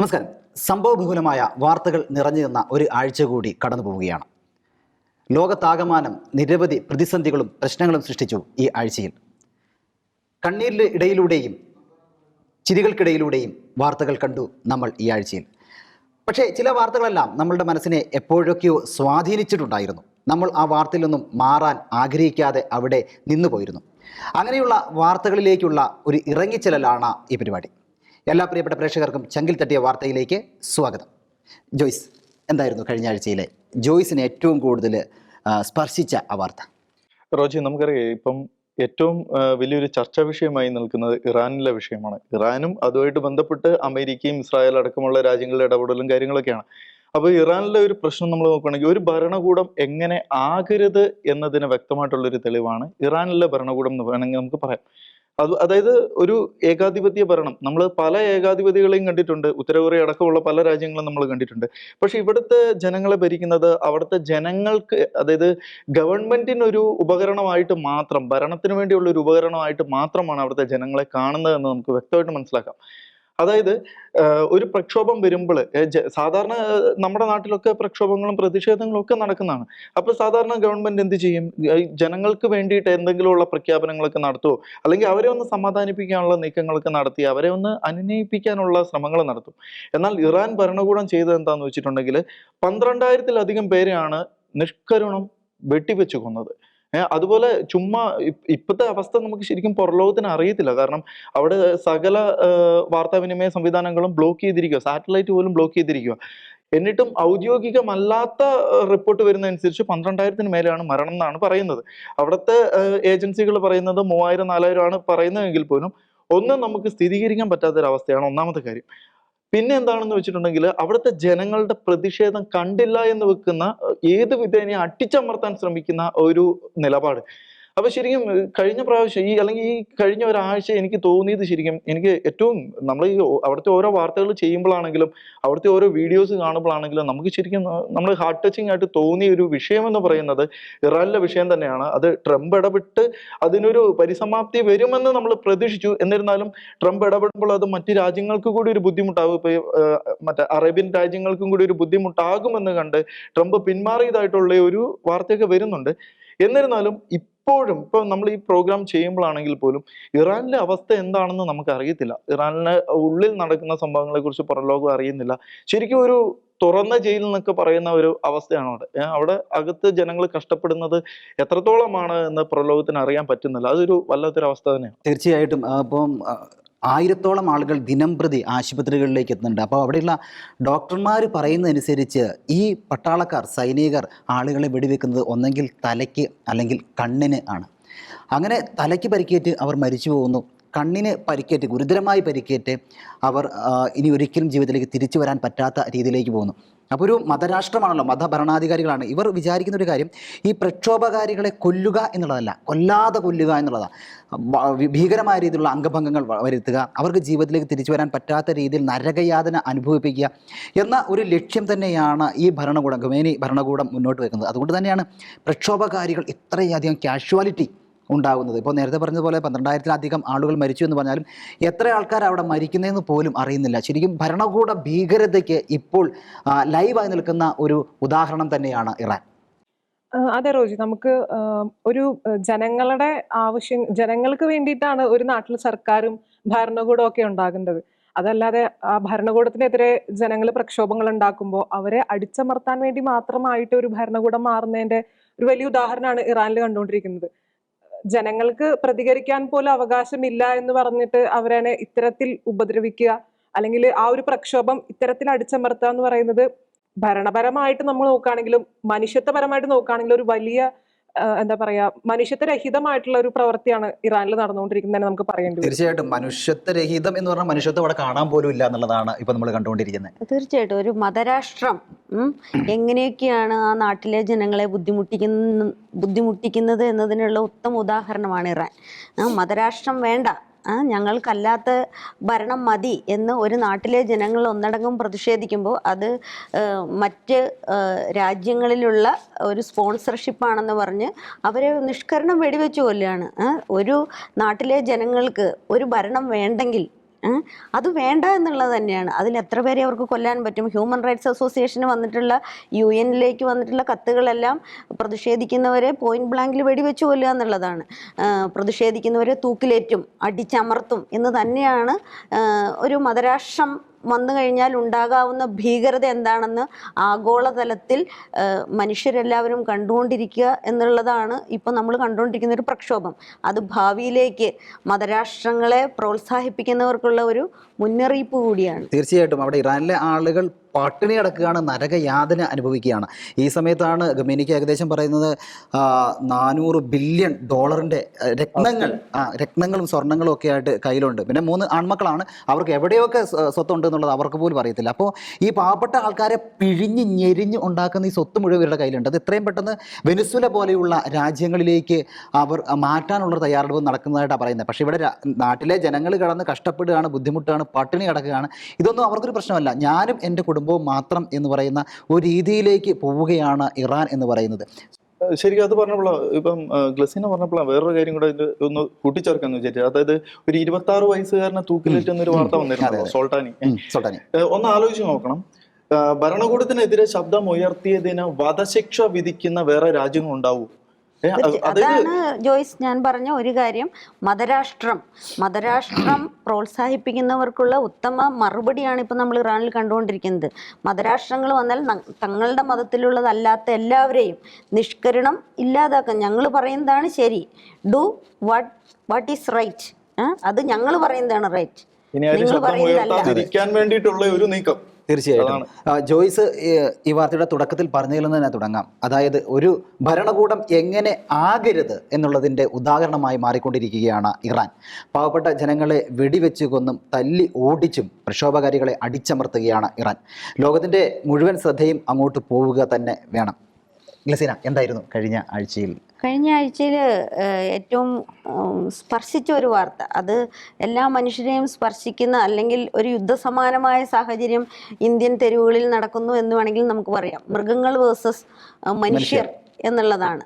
നമസ്കാരം. സംഭവബഹുലമായ വാർത്തകൾ നിറഞ്ഞു നിന്ന ഒരു ആഴ്ച കൂടി കടന്നു പോവുകയാണ്. ലോകത്താകമാനം നിരവധി പ്രതിസന്ധികളും പ്രശ്നങ്ങളും സൃഷ്ടിച്ചു ഈ ആഴ്ചയിൽ. കണ്ണീരിന് ഇടയിലൂടെയും ചിരികൾക്കിടയിലൂടെയും വാർത്തകൾ കണ്ടു നമ്മൾ ഈ ആഴ്ചയിൽ. പക്ഷേ ചില വാർത്തകളെല്ലാം നമ്മളുടെ മനസ്സിനെ എപ്പോഴൊക്കെയോ സ്വാധീനിച്ചിട്ടുണ്ടായിരുന്നു. നമ്മൾ ആ വാർത്തയിൽ നിന്നും മാറാൻ ആഗ്രഹിക്കാതെ അവിടെ നിന്നുപോയിരുന്നു. അങ്ങനെയുള്ള വാർത്തകളിലേക്കുള്ള ഒരു ഇറങ്ങിച്ചെല്ലലാണ് ഈ പരിപാടി. എല്ലാ പ്രിയപ്പെട്ട പ്രേക്ഷകർക്കും ചങ്കിൽ തട്ടിയ വാർത്തയിലേക്ക് സ്വാഗതം. ജോയ്സ്, എന്തായിരുന്നു കഴിഞ്ഞ ആഴ്ചയിലെ ജോയ്സിനെ ഏറ്റവും കൂടുതൽ സ്പർശിച്ച ആ വാർത്ത? റോജി, നമുക്കറിയാം ഇപ്പം ഏറ്റവും വലിയൊരു ചർച്ചാ വിഷയമായി നിൽക്കുന്നത് ഇറാനിലെ വിഷയമാണ്. ഇറാനും അതുമായിട്ട് ബന്ധപ്പെട്ട് അമേരിക്കയും ഇസ്രായേൽ അടക്കമുള്ള രാജ്യങ്ങളുടെ ഇടപെടലും കാര്യങ്ങളൊക്കെയാണ്. അപ്പോൾ ഇറാനിലെ ഒരു പ്രശ്നം നമ്മൾ നോക്കുകയാണെങ്കിൽ ഒരു ഭരണകൂടം എങ്ങനെ ആകരുത് എന്നതിന് വ്യക്തമായിട്ടുള്ളൊരു തെളിവാണ് ഇറാനിലെ ഭരണകൂടം എന്ന് വേണമെങ്കിൽ നമുക്ക് പറയാം. അതായത് ഒരു ഏകാധിപത്യ ഭരണം. നമ്മൾ പല ഏകാധിപതികളെയും കണ്ടിട്ടുണ്ട്, ഉത്തര കൊറിയ അടക്കമുള്ള പല രാജ്യങ്ങളും നമ്മൾ കണ്ടിട്ടുണ്ട്. പക്ഷെ ഇവിടുത്തെ ജനങ്ങളെ ഭരിക്കുന്നത് അവിടുത്തെ ജനങ്ങൾക്ക്, അതായത് ഗവൺമെന്റിന് ഒരു ഉപകരണമായിട്ട് മാത്രം, ഭരണത്തിന് വേണ്ടിയുള്ള ഒരു ഉപകരണമായിട്ട് മാത്രമാണ് അവിടുത്തെ ജനങ്ങളെ കാണുന്നത് എന്ന് നമുക്ക് വ്യക്തമായിട്ട് മനസ്സിലാക്കാം. അതായത് ഒരു പ്രക്ഷോഭം വരുമ്പോൾ സാധാരണ നമ്മുടെ നാട്ടിലൊക്കെ പ്രക്ഷോഭങ്ങളും പ്രതിഷേധങ്ങളും ഒക്കെ നടക്കുന്നതാണ്. അപ്പൊ സാധാരണ ഗവൺമെന്റ് എന്ത് ചെയ്യും? ജനങ്ങൾക്ക് വേണ്ടിയിട്ട് എന്തെങ്കിലുമുള്ള പ്രഖ്യാപനങ്ങളൊക്കെ നടത്തുമോ, അല്ലെങ്കിൽ അവരെ ഒന്ന് സമാധാനിപ്പിക്കാനുള്ള നീക്കങ്ങളൊക്കെ നടത്തി അവരെ ഒന്ന് അനുനയിപ്പിക്കാനുള്ള ശ്രമങ്ങൾ നടത്തും. എന്നാൽ ഇറാൻ ഭരണകൂടം ചെയ്തത് എന്താന്ന് വെച്ചിട്ടുണ്ടെങ്കിൽ 12,000-ലധികം പേരെയാണ് നിഷ്കരുണം വെട്ടിവെച്ച് കൊന്നത്. അതുപോലെ ചുമ്മാ ഇപ്പോഴത്തെ അവസ്ഥ നമുക്ക് ശരിക്കും പുറലോകത്തിന് അറിയത്തില്ല. കാരണം അവിടെ സകല വാർത്താവിനിമയ സംവിധാനങ്ങളും ബ്ലോക്ക് ചെയ്തിരിക്കുക, സാറ്റലൈറ്റ് പോലും ബ്ലോക്ക് ചെയ്തിരിക്കുക. എന്നിട്ടും ഔദ്യോഗികമല്ലാത്ത റിപ്പോർട്ട് വരുന്ന അനുസരിച്ച് 12,000-ന് മേലെയാണ് മരണം എന്നാണ് പറയുന്നത്. അവിടുത്തെ ഏജൻസികൾ പറയുന്നത് 3,000-4,000 ആണ് പറയുന്നതെങ്കിൽ പോലും ഒന്നും നമുക്ക് സ്ഥിരീകരിക്കാൻ പറ്റാത്തൊരവസ്ഥയാണ് ഒന്നാമത്തെ കാര്യം. പിന്നെ എന്താണെന്ന് വെച്ചിട്ടുണ്ടെങ്കിൽ അവിടുത്തെ ജനങ്ങളുടെ പ്രതിഷേധം കണ്ടില്ല എന്ന് വെക്കുന്ന, ഏത് വിധേനയും അട്ടിച്ചമർത്താൻ ശ്രമിക്കുന്ന ഒരു നിലപാട്. അപ്പൊ ശരിക്കും കഴിഞ്ഞ പ്രാവശ്യം അല്ലെങ്കിൽ ഈ കഴിഞ്ഞ ഒരാഴ്ച എനിക്ക് തോന്നിയത്, ശരിക്കും എനിക്ക് ഏറ്റവും നമ്മൾ ഈ അവിടുത്തെ ഓരോ വാർത്തകൾ ചെയ്യുമ്പോഴാണെങ്കിലും അവിടുത്തെ ഓരോ വീഡിയോസ് കാണുമ്പോഴാണെങ്കിലും നമുക്ക് ശരിക്കും നമ്മൾ ഹാർട്ട് ടച്ചിങ് ആയിട്ട് തോന്നിയ ഒരു വിഷയം എന്ന് പറയുന്നത് ഇറാനിലെ വിഷയം തന്നെയാണ്. അത് ട്രംപ് ഇടപെട്ട് അതിനൊരു പരിസമാപ്തി വരുമെന്ന് നമ്മൾ പ്രതീക്ഷിച്ചു. എന്നിരുന്നാലും ട്രംപ് ഇടപെടുമ്പോൾ അത് മറ്റു രാജ്യങ്ങൾക്ക് കൂടി ഒരു ബുദ്ധിമുട്ടാകും. ഇപ്പൊ മറ്റേ അറേബ്യൻ രാജ്യങ്ങൾക്കും കൂടി ഒരു ബുദ്ധിമുട്ടാകുമെന്ന് കണ്ട് ട്രംപ് പിന്മാറിയതായിട്ടുള്ള ഒരു വാർത്തയൊക്കെ വരുന്നുണ്ട്. എന്നിരുന്നാലും ഇപ്പോഴും നമ്മൾ ഈ പ്രോഗ്രാം ചെയ്യുമ്പോഴാണെങ്കിൽ പോലും ഇറാനിലെ അവസ്ഥ എന്താണെന്ന് നമുക്ക് അറിയത്തില്ല. ഇറാനിലെ ഉള്ളിൽ നടക്കുന്ന സംഭവങ്ങളെ കുറിച്ച് പുറംലോകം അറിയുന്നില്ല. ശരിക്കും ഒരു തുറന്ന ജയിൽ എന്നൊക്കെ പറയുന്ന ഒരു അവസ്ഥയാണ് അവിടെ. അവിടെ അകത്ത് ജനങ്ങൾ കഷ്ടപ്പെടുന്നത് എത്രത്തോളമാണ് എന്ന് പുറംലോകത്തിന് അറിയാൻ പറ്റുന്നില്ല. അതൊരു വല്ലാത്തൊരു അവസ്ഥ തന്നെയാണ്. തീർച്ചയായിട്ടും. അപ്പം 1000-ഓളം ആളുകൾ ദിനം പ്രതി ആശുപത്രികളിലേക്ക് എത്തുന്നുണ്ട്. അപ്പോൾ അവിടെയുള്ള ഡോക്ടർമാർ പറയുന്നതനുസരിച്ച് ഈ പട്ടാളക്കാർ, സൈനികർ ആളുകളെ വെടിവെക്കുന്നത് ഒന്നെങ്കിൽ തലയ്ക്ക് അല്ലെങ്കിൽ കണ്ണിന് ആണ്. അങ്ങനെ തലയ്ക്ക് പരിക്കേറ്റ് അവർ മരിച്ചു പോകുന്നു. കണ്ണിന് പരിക്കേറ്റ്, ഗുരുതരമായി പരിക്കേറ്റ് അവർ ഇനി ഒരിക്കലും ജീവിതത്തിലേക്ക് തിരിച്ചു വരാൻ പറ്റാത്ത രീതിയിലേക്ക് പോകുന്നു. അപ്പോൾ ഒരു മതരാഷ്ട്രമാണല്ലോ, മതഭരണാധികാരികളാണ്. ഇവർ വിചാരിക്കുന്ന ഒരു കാര്യം ഈ പ്രക്ഷോഭകാരികളെ കൊല്ലുക എന്നുള്ളതല്ല, കൊല്ലാതെ കൊല്ലുക എന്നുള്ളതാണ്. ഭീകരമായ രീതിയിലുള്ള അംഗഭംഗങ്ങൾ വരുത്തുക, അവർക്ക് ജീവിതത്തിലേക്ക് തിരിച്ചു വരാൻ പറ്റാത്ത രീതിയിൽ നരകയാതന അനുഭവിപ്പിക്കുക എന്ന ഒരു ലക്ഷ്യം തന്നെയാണ് ഈ ഭരണകൂടം, ഖൊമേനി ഭരണകൂടം മുന്നോട്ട് വെക്കുന്നത്. അതുകൊണ്ട് തന്നെയാണ് പ്രക്ഷോഭകാരികൾ ഇത്രയധികം കാഷ്വാലിറ്റി ഉണ്ടാകുന്നത്. ഇപ്പോൾ നേരത്തെ പറഞ്ഞതുപോലെ 12,000-ലധികം ആളുകൾ മരിച്ചു എന്ന് പറഞ്ഞാലും എത്ര ആൾക്കാർ അവിടെ മരിക്കുന്നതെന്ന് പോലും അറിയുന്നില്ല. ശരിക്കും ഭരണകൂട ഭീകരതയ്ക്ക് ഇപ്പോൾ ലൈവായി നിൽക്കുന്ന ഒരു ഉദാഹരണം തന്നെയാണ് ഇറാൻ. അതെ റോജി, നമുക്ക് ഒരു ജനങ്ങളുടെ ആവശ്യം, ജനങ്ങൾക്ക് വേണ്ടിയിട്ടാണ് ഒരു നാട്ടിൽ സർക്കാരും ഭരണകൂടവും ഒക്കെ ഉണ്ടാകേണ്ടത്. അതല്ലാതെ ആ ഭരണകൂടത്തിനെതിരെ ജനങ്ങൾ പ്രക്ഷോഭങ്ങൾ ഉണ്ടാക്കുമ്പോൾ അവരെ അടിച്ചമർത്താൻ വേണ്ടി മാത്രമായിട്ട് ഒരു ഭരണകൂടം മാറുന്നതിന്റെ ഒരു വലിയ ഉദാഹരണമാണ് ഇറാനിൽ കണ്ടുകൊണ്ടിരിക്കുന്നത്. ജനങ്ങൾക്ക് പ്രതികരിക്കാൻ പോലും അവകാശമില്ല എന്ന് പറഞ്ഞിട്ട് അവരെ ഇത്തരത്തിൽ ഉപദ്രവിക്കുക, അല്ലെങ്കിൽ ആ ഒരു പ്രക്ഷോഭം ഇത്തരത്തിൽ അടിച്ചമർത്തുക എന്ന് പറയുന്നത് ഭരണപരമായിട്ട് നമ്മൾ നോക്കുകയാണെങ്കിലും മനുഷ്യത്വപരമായിട്ട് നോക്കുകയാണെങ്കിലും ഒരു വലിയ എന്താ പറയാ, മനുഷ്യത്വരഹിതമായിട്ടുള്ള ഒരു പ്രവൃത്തിയാണ് ഇറാനിൽ നടന്നുകൊണ്ടിരിക്കുന്നത് നമുക്ക് പറയേണ്ടി വരും. തീർച്ചയായിട്ടും മനുഷ്യത്വരഹിതം എന്ന് പറഞ്ഞാൽ മനുഷ്യത്വം അവിടെ കാണാൻ പോലും ഇല്ല എന്നുള്ളതാണ് ഇപ്പൊ നമ്മൾ കണ്ടുകൊണ്ടിരിക്കുന്നത്. തീർച്ചയായിട്ടും ഒരു മതരാഷ്ട്രം എങ്ങനെയൊക്കെയാണ് ആ നാട്ടിലെ ജനങ്ങളെ ബുദ്ധിമുട്ടിക്കുന്നത് എന്നതിനുള്ള ഉത്തമ ഉദാഹരണമാണ് ഇറാൻ. മതരാഷ്ട്രം വേണ്ട, ഞങ്ങൾക്കല്ലാത്ത ഭരണം മതി എന്ന് ഒരു നാട്ടിലെ ജനങ്ങൾ ഒന്നടങ്കം പ്രതിഷേധിക്കുമ്പോൾ അത് മറ്റ് രാജ്യങ്ങളിലുള്ള ഒരു സ്പോൺസർഷിപ്പാണെന്ന് പറഞ്ഞ് അവരെ നിഷ്കരണം വെടിവെച്ച് കൊല്ലുകയാണ്. ഒരു നാട്ടിലെ ജനങ്ങൾക്ക് ഒരു ഭരണം വേണ്ടെങ്കിൽ അത് വേണ്ട എന്നുള്ളത് തന്നെയാണ്. അതിൽ എത്ര പേരെ അവർക്ക് കൊല്ലാൻ പറ്റും? ഹ്യൂമൻ റൈറ്റ്സ് അസോസിയേഷന് വന്നിട്ടുള്ള UN-ലേക്ക് വന്നിട്ടുള്ള കത്തുകളെല്ലാം പ്രതിഷേധിക്കുന്നവരെ പോയിന്റ് ബ്ലാങ്കിൽ വെടിവെച്ച് കൊല്ലുക എന്നുള്ളതാണ്. പ്രതിഷേധിക്കുന്നവരെ തൂക്കിലേറ്റും അടിച്ചമർത്തും എന്ന് തന്നെയാണ്. ഒരു മതരാഷ്ട്രം വന്നു കഴിഞ്ഞാൽ ഉണ്ടാകാവുന്ന ഭീകരത എന്താണെന്ന് ആഗോളതലത്തിൽ മനുഷ്യരെല്ലാവരും കണ്ടുകൊണ്ടിരിക്കുക എന്നുള്ളതാണ് ഇപ്പം നമ്മൾ കണ്ടുകൊണ്ടിരിക്കുന്ന ഒരു പ്രക്ഷോഭം. അത് ഭാവിയിലേക്ക് മതരാഷ്ട്രങ്ങളെ പ്രോത്സാഹിപ്പിക്കുന്നവർക്കുള്ള ഒരു മുന്നറിയിപ്പ് കൂടിയാണ്. തീർച്ചയായിട്ടും അവിടെ ഇറാനിലെ ആളുകൾ പട്ടിണി അടക്കുകയാണ്, നരകയാതന അനുഭവിക്കുകയാണ്. ഈ സമയത്താണ് ഖമേനിക്ക് ഏകദേശം പറയുന്നത് 400 ബില്യൺ ഡോളറിൻ്റെ രത്നങ്ങളും സ്വർണ്ണങ്ങളും ഒക്കെ ആയിട്ട് കയ്യിലുണ്ട്. പിന്നെ 3 ആൺമക്കളാണ്, അവർക്ക് എവിടെയൊക്കെ സ്വത്തുണ്ട് എന്നുള്ളത് അവർക്ക് പോലും അറിയത്തില്ല. അപ്പോൾ ഈ പാവപ്പെട്ട ആൾക്കാരെ പിഴിഞ്ഞ് ഞെരിഞ്ഞ് ഉണ്ടാക്കുന്ന ഈ സ്വത്ത് മുഴുവൻ ഇവരുടെ കയ്യിലുണ്ട്. അത് എത്രയും പെട്ടെന്ന് വെനിസ്വേല പോലെയുള്ള രാജ്യങ്ങളിലേക്ക് അവർ മാറ്റാനുള്ള തയ്യാറെടുപ്പ് നടക്കുന്നതായിട്ടാണ് പറയുന്നത്. പക്ഷേ ഇവിടെ നാട്ടിലെ ജനങ്ങൾ കടന്ന് കഷ്ടപ്പെടുകയാണ്, ബുദ്ധിമുട്ടാണ്, പട്ടിണി കിടക്കുകയാണ്. ഇതൊന്നും അവർക്കൊരു പ്രശ്നമല്ല. ഞാനും എൻ്റെ കുടുംബവും മാത്രം എന്ന് പറയുന്ന ഒരു രീതിയിലേക്ക് പോവുകയാണ് ഇറാൻ എന്ന് പറയുന്നത്. ശരിക്കും അത് പറഞ്ഞപ്പോഴാ ഇപ്പം ഗ്ലസീന പറഞ്ഞപ്പോഴാണ് വേറൊരു കാര്യം കൂടെ ഒന്ന് കൂട്ടിച്ചേർക്കാന്ന് വിചാരിച്ചു. അതായത് ഒരു 26 വയസ്സുകാരനെ തൂക്കിലേറ്റെന്നൊരു വാർത്ത വന്നിരുന്നു സോൾട്ടാനി. ഒന്ന് ആലോചിച്ച് നോക്കണം, ഭരണകൂടത്തിനെതിരെ ശബ്ദം ഉയർത്തിയതിന് വധശിക്ഷ വിധിക്കുന്ന വേറെ രാജ്യങ്ങൾ ഉണ്ടാവൂ? അതാണ് ജോയ്സ് ഞാൻ പറഞ്ഞ ഒരു കാര്യം. മതരാഷ്ട്രം പ്രോത്സാഹിപ്പിക്കുന്നവർക്കുള്ള ഉത്തമ മറുപടിയാണ് ഇപ്പം നമ്മൾ ഇറാനിൽ കണ്ടുകൊണ്ടിരിക്കുന്നത്. മതരാഷ്ട്രങ്ങൾ വന്നാൽ തങ്ങളുടെ മതത്തിലുള്ളതല്ലാത്ത എല്ലാവരെയും നിഷ്കരണം ഇല്ലാതാക്കാൻ ഞങ്ങൾ പറയുന്നതാണ് ശരി. Do what is right. അത് ഞങ്ങൾ പറയുന്നതാണ് റൈറ്റ്, നിങ്ങൾ പറയുന്നതല്ല. വേണ്ടിയിട്ടുള്ള ഒരു നീക്കം. തീർച്ചയായിട്ടും ജോയ്സ് ഈ വാർത്തയുടെ തുടക്കത്തിൽ പറഞ്ഞതിൽ നിന്ന് തന്നെ തുടങ്ങാം. അതായത് ഒരു ഭരണകൂടം എങ്ങനെ ആകരുത് എന്നുള്ളതിൻ്റെ ഉദാഹരണമായി മാറിക്കൊണ്ടിരിക്കുകയാണ് ഇറാൻ. പാവപ്പെട്ട ജനങ്ങളെ വെടിവെച്ച് കൊന്നും തല്ലി ഓടിച്ചും പ്രക്ഷോഭകാരികളെ അടിച്ചമർത്തുകയാണ് ഇറാൻ. ലോകത്തിൻ്റെ മുഴുവൻ ശ്രദ്ധയും അങ്ങോട്ട് പോവുക തന്നെ വേണം. ഗ്ലസീന, എന്തായിരുന്നു കഴിഞ്ഞ ആഴ്ചയിൽ ഏറ്റവും സ്പർശിച്ച ഒരു വാർത്ത? അത് എല്ലാ മനുഷ്യരെയും സ്പർശിക്കുന്ന, അല്ലെങ്കിൽ ഒരു യുദ്ധസമാനമായ സാഹചര്യം ഇന്ത്യൻ തെരുവുകളിൽ നടക്കുന്നു എന്ന് വേണമെങ്കിൽ നമുക്ക് പറയാം. മൃഗങ്ങൾ വേഴ്സസ് മനുഷ്യർ എന്നുള്ളതാണ്.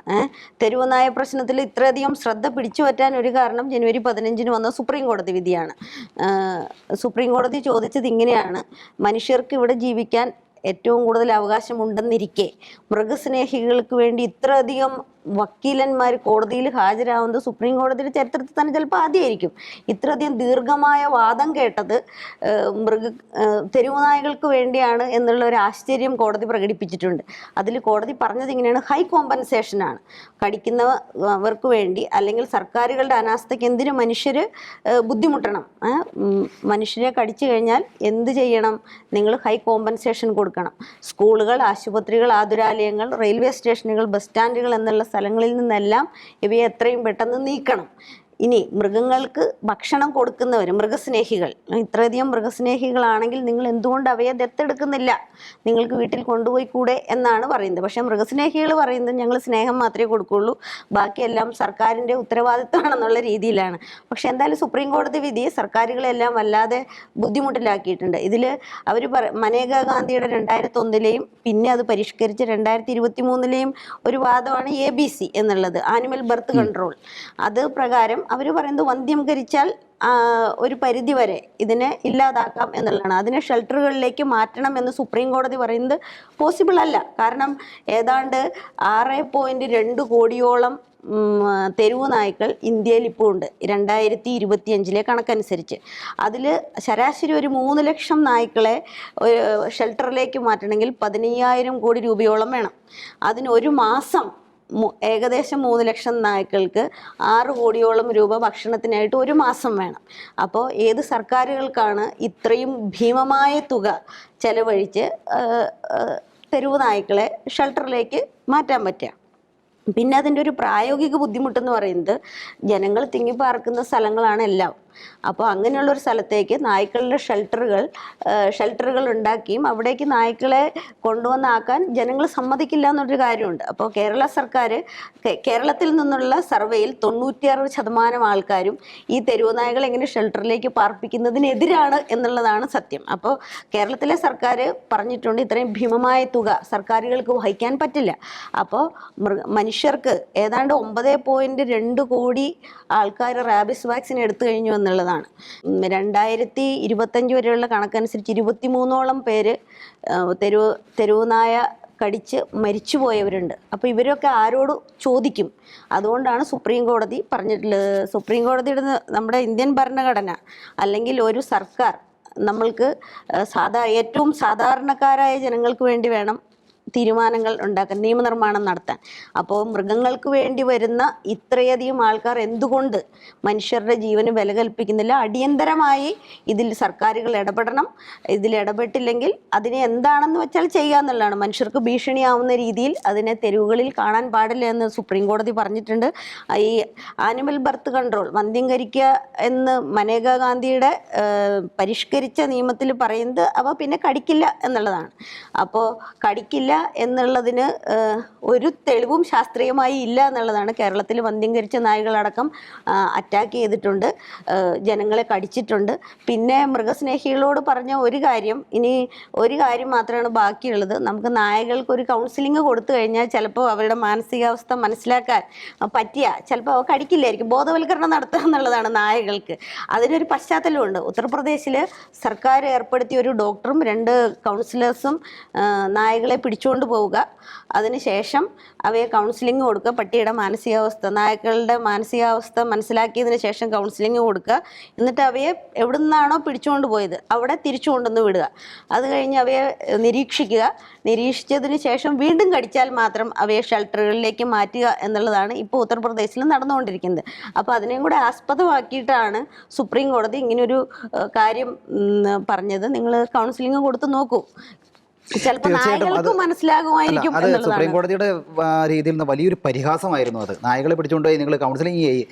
തെരുവ് നായ പ്രശ്നത്തിൽ ഇത്രയധികം ശ്രദ്ധ പിടിച്ചു പറ്റാൻ ഒരു കാരണം ജനുവരി 15 വന്ന സുപ്രീം കോടതി വിധിയാണ്. സുപ്രീം കോടതി ചോദിച്ചത് ഇങ്ങനെയാണ്: മനുഷ്യർക്ക് ഇവിടെ ജീവിക്കാൻ ഏറ്റവും കൂടുതൽ അവകാശമുണ്ടെന്നിരിക്കെ മൃഗസ്നേഹികൾക്ക് വേണ്ടി ഇത്രയധികം വക്കീലന്മാർ കോടതിയിൽ ഹാജരാകുന്നത് സുപ്രീം കോടതിയുടെ ചരിത്രത്തിൽ തന്നെ ചിലപ്പോൾ ആദ്യമായിരിക്കും. ഇത്രയധികം ദീർഘമായ വാദം കേട്ടത് തെരുവ് നായകൾക്ക് വേണ്ടിയാണ് എന്നുള്ള ഒരു ആശ്ചര്യം കോടതി പ്രകടിപ്പിച്ചിട്ടുണ്ട്. അതിൽ കോടതി പറഞ്ഞത് ഇങ്ങനെയാണ്: ഹൈ കോമ്പൻസേഷനാണ് കടിക്കുന്നവർക്ക് വേണ്ടി, അല്ലെങ്കിൽ സർക്കാരുകളുടെ അനാസ്ഥയ്ക്ക് എന്തിനു മനുഷ്യർ ബുദ്ധിമുട്ടണം? മനുഷ്യരെ കടിച്ചു കഴിഞ്ഞാൽ എന്ത് ചെയ്യണം? നിങ്ങൾ ഹൈ കോമ്പൻസേഷൻ കൊടുക്കണം. സ്കൂളുകൾ, ആശുപത്രികൾ, ആതുരാലയങ്ങൾ, റെയിൽവേ സ്റ്റേഷനുകൾ, ബസ് സ്റ്റാൻഡുകൾ എന്നുള്ള സ്ഥലങ്ങളിൽ നിന്നെല്ലാം ഇവയെ എത്രയും പെട്ടെന്ന് നീക്കണം. ഇനി മൃഗങ്ങൾക്ക് ഭക്ഷണം കൊടുക്കുന്നവർ, മൃഗസ്നേഹികൾ, ഇത്രയധികം മൃഗസ്നേഹികളാണെങ്കിൽ നിങ്ങൾ എന്തുകൊണ്ട് അവയെ ദത്തെടുക്കുന്നില്ല? നിങ്ങൾക്ക് വീട്ടിൽ കൊണ്ടുപോയി കൂടെ എന്നാണ് പറയുന്നത്. പക്ഷേ മൃഗസ്നേഹികൾ പറയുന്നത് ഞങ്ങൾ സ്നേഹം മാത്രമേ കൊടുക്കുള്ളൂ, ബാക്കിയെല്ലാം സർക്കാരിൻ്റെ ഉത്തരവാദിത്തമാണെന്നുള്ള രീതിയിലാണ്. പക്ഷെ എന്തായാലും സുപ്രീം കോടതി വിധി സർക്കാരുകളെല്ലാം വല്ലാതെ ബുദ്ധിമുട്ടിലാക്കിയിട്ടുണ്ട്. ഇതിൽ അവർ മനേകാ ഗാന്ധിയുടെ 2001 പിന്നെ അത് പരിഷ്കരിച്ച് 2023 ഒരു വാദമാണ് ABC എന്നുള്ളത്, ആനിമൽ ബർത്ത് കൺട്രോൾ. അത് പ്രകാരം അവർ പറയുന്നത് വന്ധ്യംകരിച്ചാൽ ഒരു പരിധി വരെ ഇതിനെ ഇല്ലാതാക്കാം എന്നുള്ളതാണ്. അതിനെ ഷെൽട്ടറുകളിലേക്ക് മാറ്റണം എന്ന് സുപ്രീം കോടതി പറയുന്നത് പോസിബിൾ അല്ല. കാരണം ഏതാണ്ട് 6.2 കോടിയോളം തെരുവ് നായ്ക്കൾ ഇന്ത്യയിൽ ഇപ്പോൾ ഉണ്ട് 2025 കണക്കനുസരിച്ച്. അതിൽ ശരാശരി ഒരു 3 ലക്ഷം നായ്ക്കളെ ഷെൽട്ടറിലേക്ക് മാറ്റണമെങ്കിൽ 15,000 കോടി രൂപയോളം വേണം. അതിന് ഒരു മാസം ഏകദേശം 3 ലക്ഷം നായ്ക്കൾക്ക് 6 കോടിയോളം രൂപ ഭക്ഷണത്തിനായിട്ട് ഒരു മാസം വേണം. അപ്പോൾ ഏത് സർക്കാരുകൾക്കാണ് ഇത്രയും ഭീമമായ തുക ചെലവഴിച്ച് തെരുവ് നായ്ക്കളെ ഷെൽട്ടറിലേക്ക് മാറ്റാൻ പറ്റുക? പിന്നെ അതിൻ്റെ ഒരു പ്രായോഗിക ബുദ്ധിമുട്ടെന്ന് പറയുന്നത് ജനങ്ങൾ തിങ്ങിപ്പാർക്കുന്ന സ്ഥലങ്ങളാണ് എല്ലാം. അപ്പോൾ അങ്ങനെയുള്ളൊരു സ്ഥലത്തേക്ക് നായ്ക്കളുടെ ഷെൽട്ടറുകൾ ഉണ്ടാക്കിയും അവിടേക്ക് നായ്ക്കളെ കൊണ്ടുവന്നാക്കാൻ ജനങ്ങൾ സമ്മതിക്കില്ല എന്നൊരു കാര്യമുണ്ട്. അപ്പോൾ കേരളത്തിൽ നിന്നുള്ള സർവേയിൽ 96% ആൾക്കാരും ഈ തെരുവ് നായകളെ എങ്ങനെ ഷെൽട്ടറിലേക്ക് പാർപ്പിക്കുന്നതിനെതിരാണ് എന്നുള്ളതാണ് സത്യം. അപ്പോൾ കേരളത്തിലെ സർക്കാർ പറഞ്ഞിട്ടുണ്ട് ഇത്രയും ഭീമമായ തുക സർക്കാരുകൾക്ക് വഹിക്കാൻ പറ്റില്ല. അപ്പോൾ മനുഷ്യർക്ക് ഏതാണ്ട് 9.2 കോടി ആൾക്കാർ റാബിസ് വാക്സിൻ എടുത്തു കഴിഞ്ഞു എന്നുള്ളതാണ്. 2025 വരെയുള്ള കണക്കനുസരിച്ച് 23ഓളം പേര് തെരുവ് നായ കടിച്ച് മരിച്ചുപോയവരുണ്ട്. അപ്പോൾ ഇവരൊക്കെ ആരോട് ചോദിക്കും? അതുകൊണ്ടാണ് സുപ്രീം കോടതി പറഞ്ഞിട്ടുള്ളത്, സുപ്രീം കോടതിയുടെ നമ്മുടെ ഇന്ത്യൻ ഭരണഘടന അല്ലെങ്കിൽ ഒരു സർക്കാർ നമ്മൾക്ക് ഏറ്റവും സാധാരണക്കാരായ ജനങ്ങൾക്ക് വേണ്ടി വേണം തീരുമാനങ്ങൾ ഉണ്ടാക്കാൻ, നിയമനിർമ്മാണം നടത്താൻ. അപ്പോൾ മൃഗങ്ങൾക്ക് വേണ്ടി വരുന്ന ഇത്രയധികം ആൾക്കാർ എന്തുകൊണ്ട് മനുഷ്യരുടെ ജീവന് വില കൽപ്പിക്കുന്നില്ല? അടിയന്തരമായി ഇതിൽ സർക്കാരുകൾ ഇടപെടണം. ഇതിൽ ഇടപെട്ടില്ലെങ്കിൽ അതിനെ എന്താണെന്ന് വെച്ചാൽ ചെയ്യുക എന്നുള്ളതാണ്. മനുഷ്യർക്ക് ഭീഷണിയാവുന്ന രീതിയിൽ അതിനെ തെരുവുകളിൽ കാണാൻ പാടില്ല എന്ന് സുപ്രീം കോടതി പറഞ്ഞിട്ടുണ്ട്. ഈ ആനിമൽ ബർത്ത് കൺട്രോൾ, വന്ധ്യംകരിക്കുക എന്ന് മനേകാ ഗാന്ധിയുടെ പരിഷ്കരിച്ച നിയമത്തിൽ പറയുന്നത് അവ പിന്നെ കടിക്കില്ല എന്നുള്ളതാണ്. അപ്പോൾ കടിക്കില്ല എന്നുള്ളതിന് ഒരു തെളിവും ശാസ്ത്രീയമായി ഇല്ല എന്നുള്ളതാണ്. കേരളത്തിൽ വന്ധ്യംകരിച്ച നായ്കളടക്കം അറ്റാക്ക് ചെയ്തിട്ടുണ്ട്, ജനങ്ങളെ കടിച്ചിട്ടുണ്ട്. പിന്നെ മൃഗസ്നേഹികളോട് പറഞ്ഞ ഒരു കാര്യം, ഇനി ഒരു കാര്യം മാത്രമാണ് ബാക്കിയുള്ളത്. നമുക്ക് നായകൾക്ക് ഒരു കൗൺസിലിംഗ് കൊടുത്തു കഴിഞ്ഞാൽ ചിലപ്പോൾ അവരുടെ മാനസികാവസ്ഥ മനസ്സിലാക്കാൻ ചിലപ്പോൾ അവ കടിക്കില്ലായിരിക്കും. ബോധവൽക്കരണം നടത്തുക എന്നുള്ളതാണ് നായകൾക്ക്. അതിനൊരു പശ്ചാത്തലമുണ്ട്. ഉത്തർപ്രദേശിൽ സർക്കാർ ഏർപ്പെടുത്തിയ ഒരു ഡോക്ടറും 2 കൗൺസിലേഴ്സും നായകളെ പിടിച്ചുകൊണ്ട് പോവുക, അതിനുശേഷം അവയെ കൗൺസിലിംഗ് കൊടുക്കുക. പട്ടിയുടെ മാനസികാവസ്ഥ, നായ്ക്കളുടെ മാനസികാവസ്ഥ മനസ്സിലാക്കിയതിന് ശേഷം കൗൺസിലിംഗ് കൊടുക്കുക. എന്നിട്ട് അവയെ എവിടെ നിന്നാണോ പിടിച്ചുകൊണ്ട് പോയത് അവിടെ തിരിച്ചു കൊണ്ടുവന്ന് വിടുക. അത് കഴിഞ്ഞ് അവയെ നിരീക്ഷിക്കുക. നിരീക്ഷിച്ചതിന് ശേഷം വീണ്ടും കടിച്ചാൽ മാത്രം അവയെ ഷെൽട്ടറുകളിലേക്ക് മാറ്റുക എന്നുള്ളതാണ് ഇപ്പോൾ ഉത്തർപ്രദേശിൽ നടന്നുകൊണ്ടിരിക്കുന്നത്. അപ്പോൾ അതിനെയും കൂടെ ആസ്പദമാക്കിയിട്ടാണ് സുപ്രീം കോടതി ഇങ്ങനൊരു കാര്യം പറഞ്ഞത്. നിങ്ങൾ കൗൺസിലിംഗ് കൊടുത്ത് നോക്കൂ, ചിലപ്പോൾ നായകൾക്ക് മനസ്സിലാകുമായിരിക്കും അത് എന്നുള്ളതാണ്. സുപ്രീം കോടതിയുടെ രീതിയിൽ നിന്ന് വലിയൊരു പരിഹാസമായിരുന്നു അത്. നായകളെ പിടിച്ചുകൊണ്ടുപോയി നിങ്ങൾ കൗൺസിലിംഗ്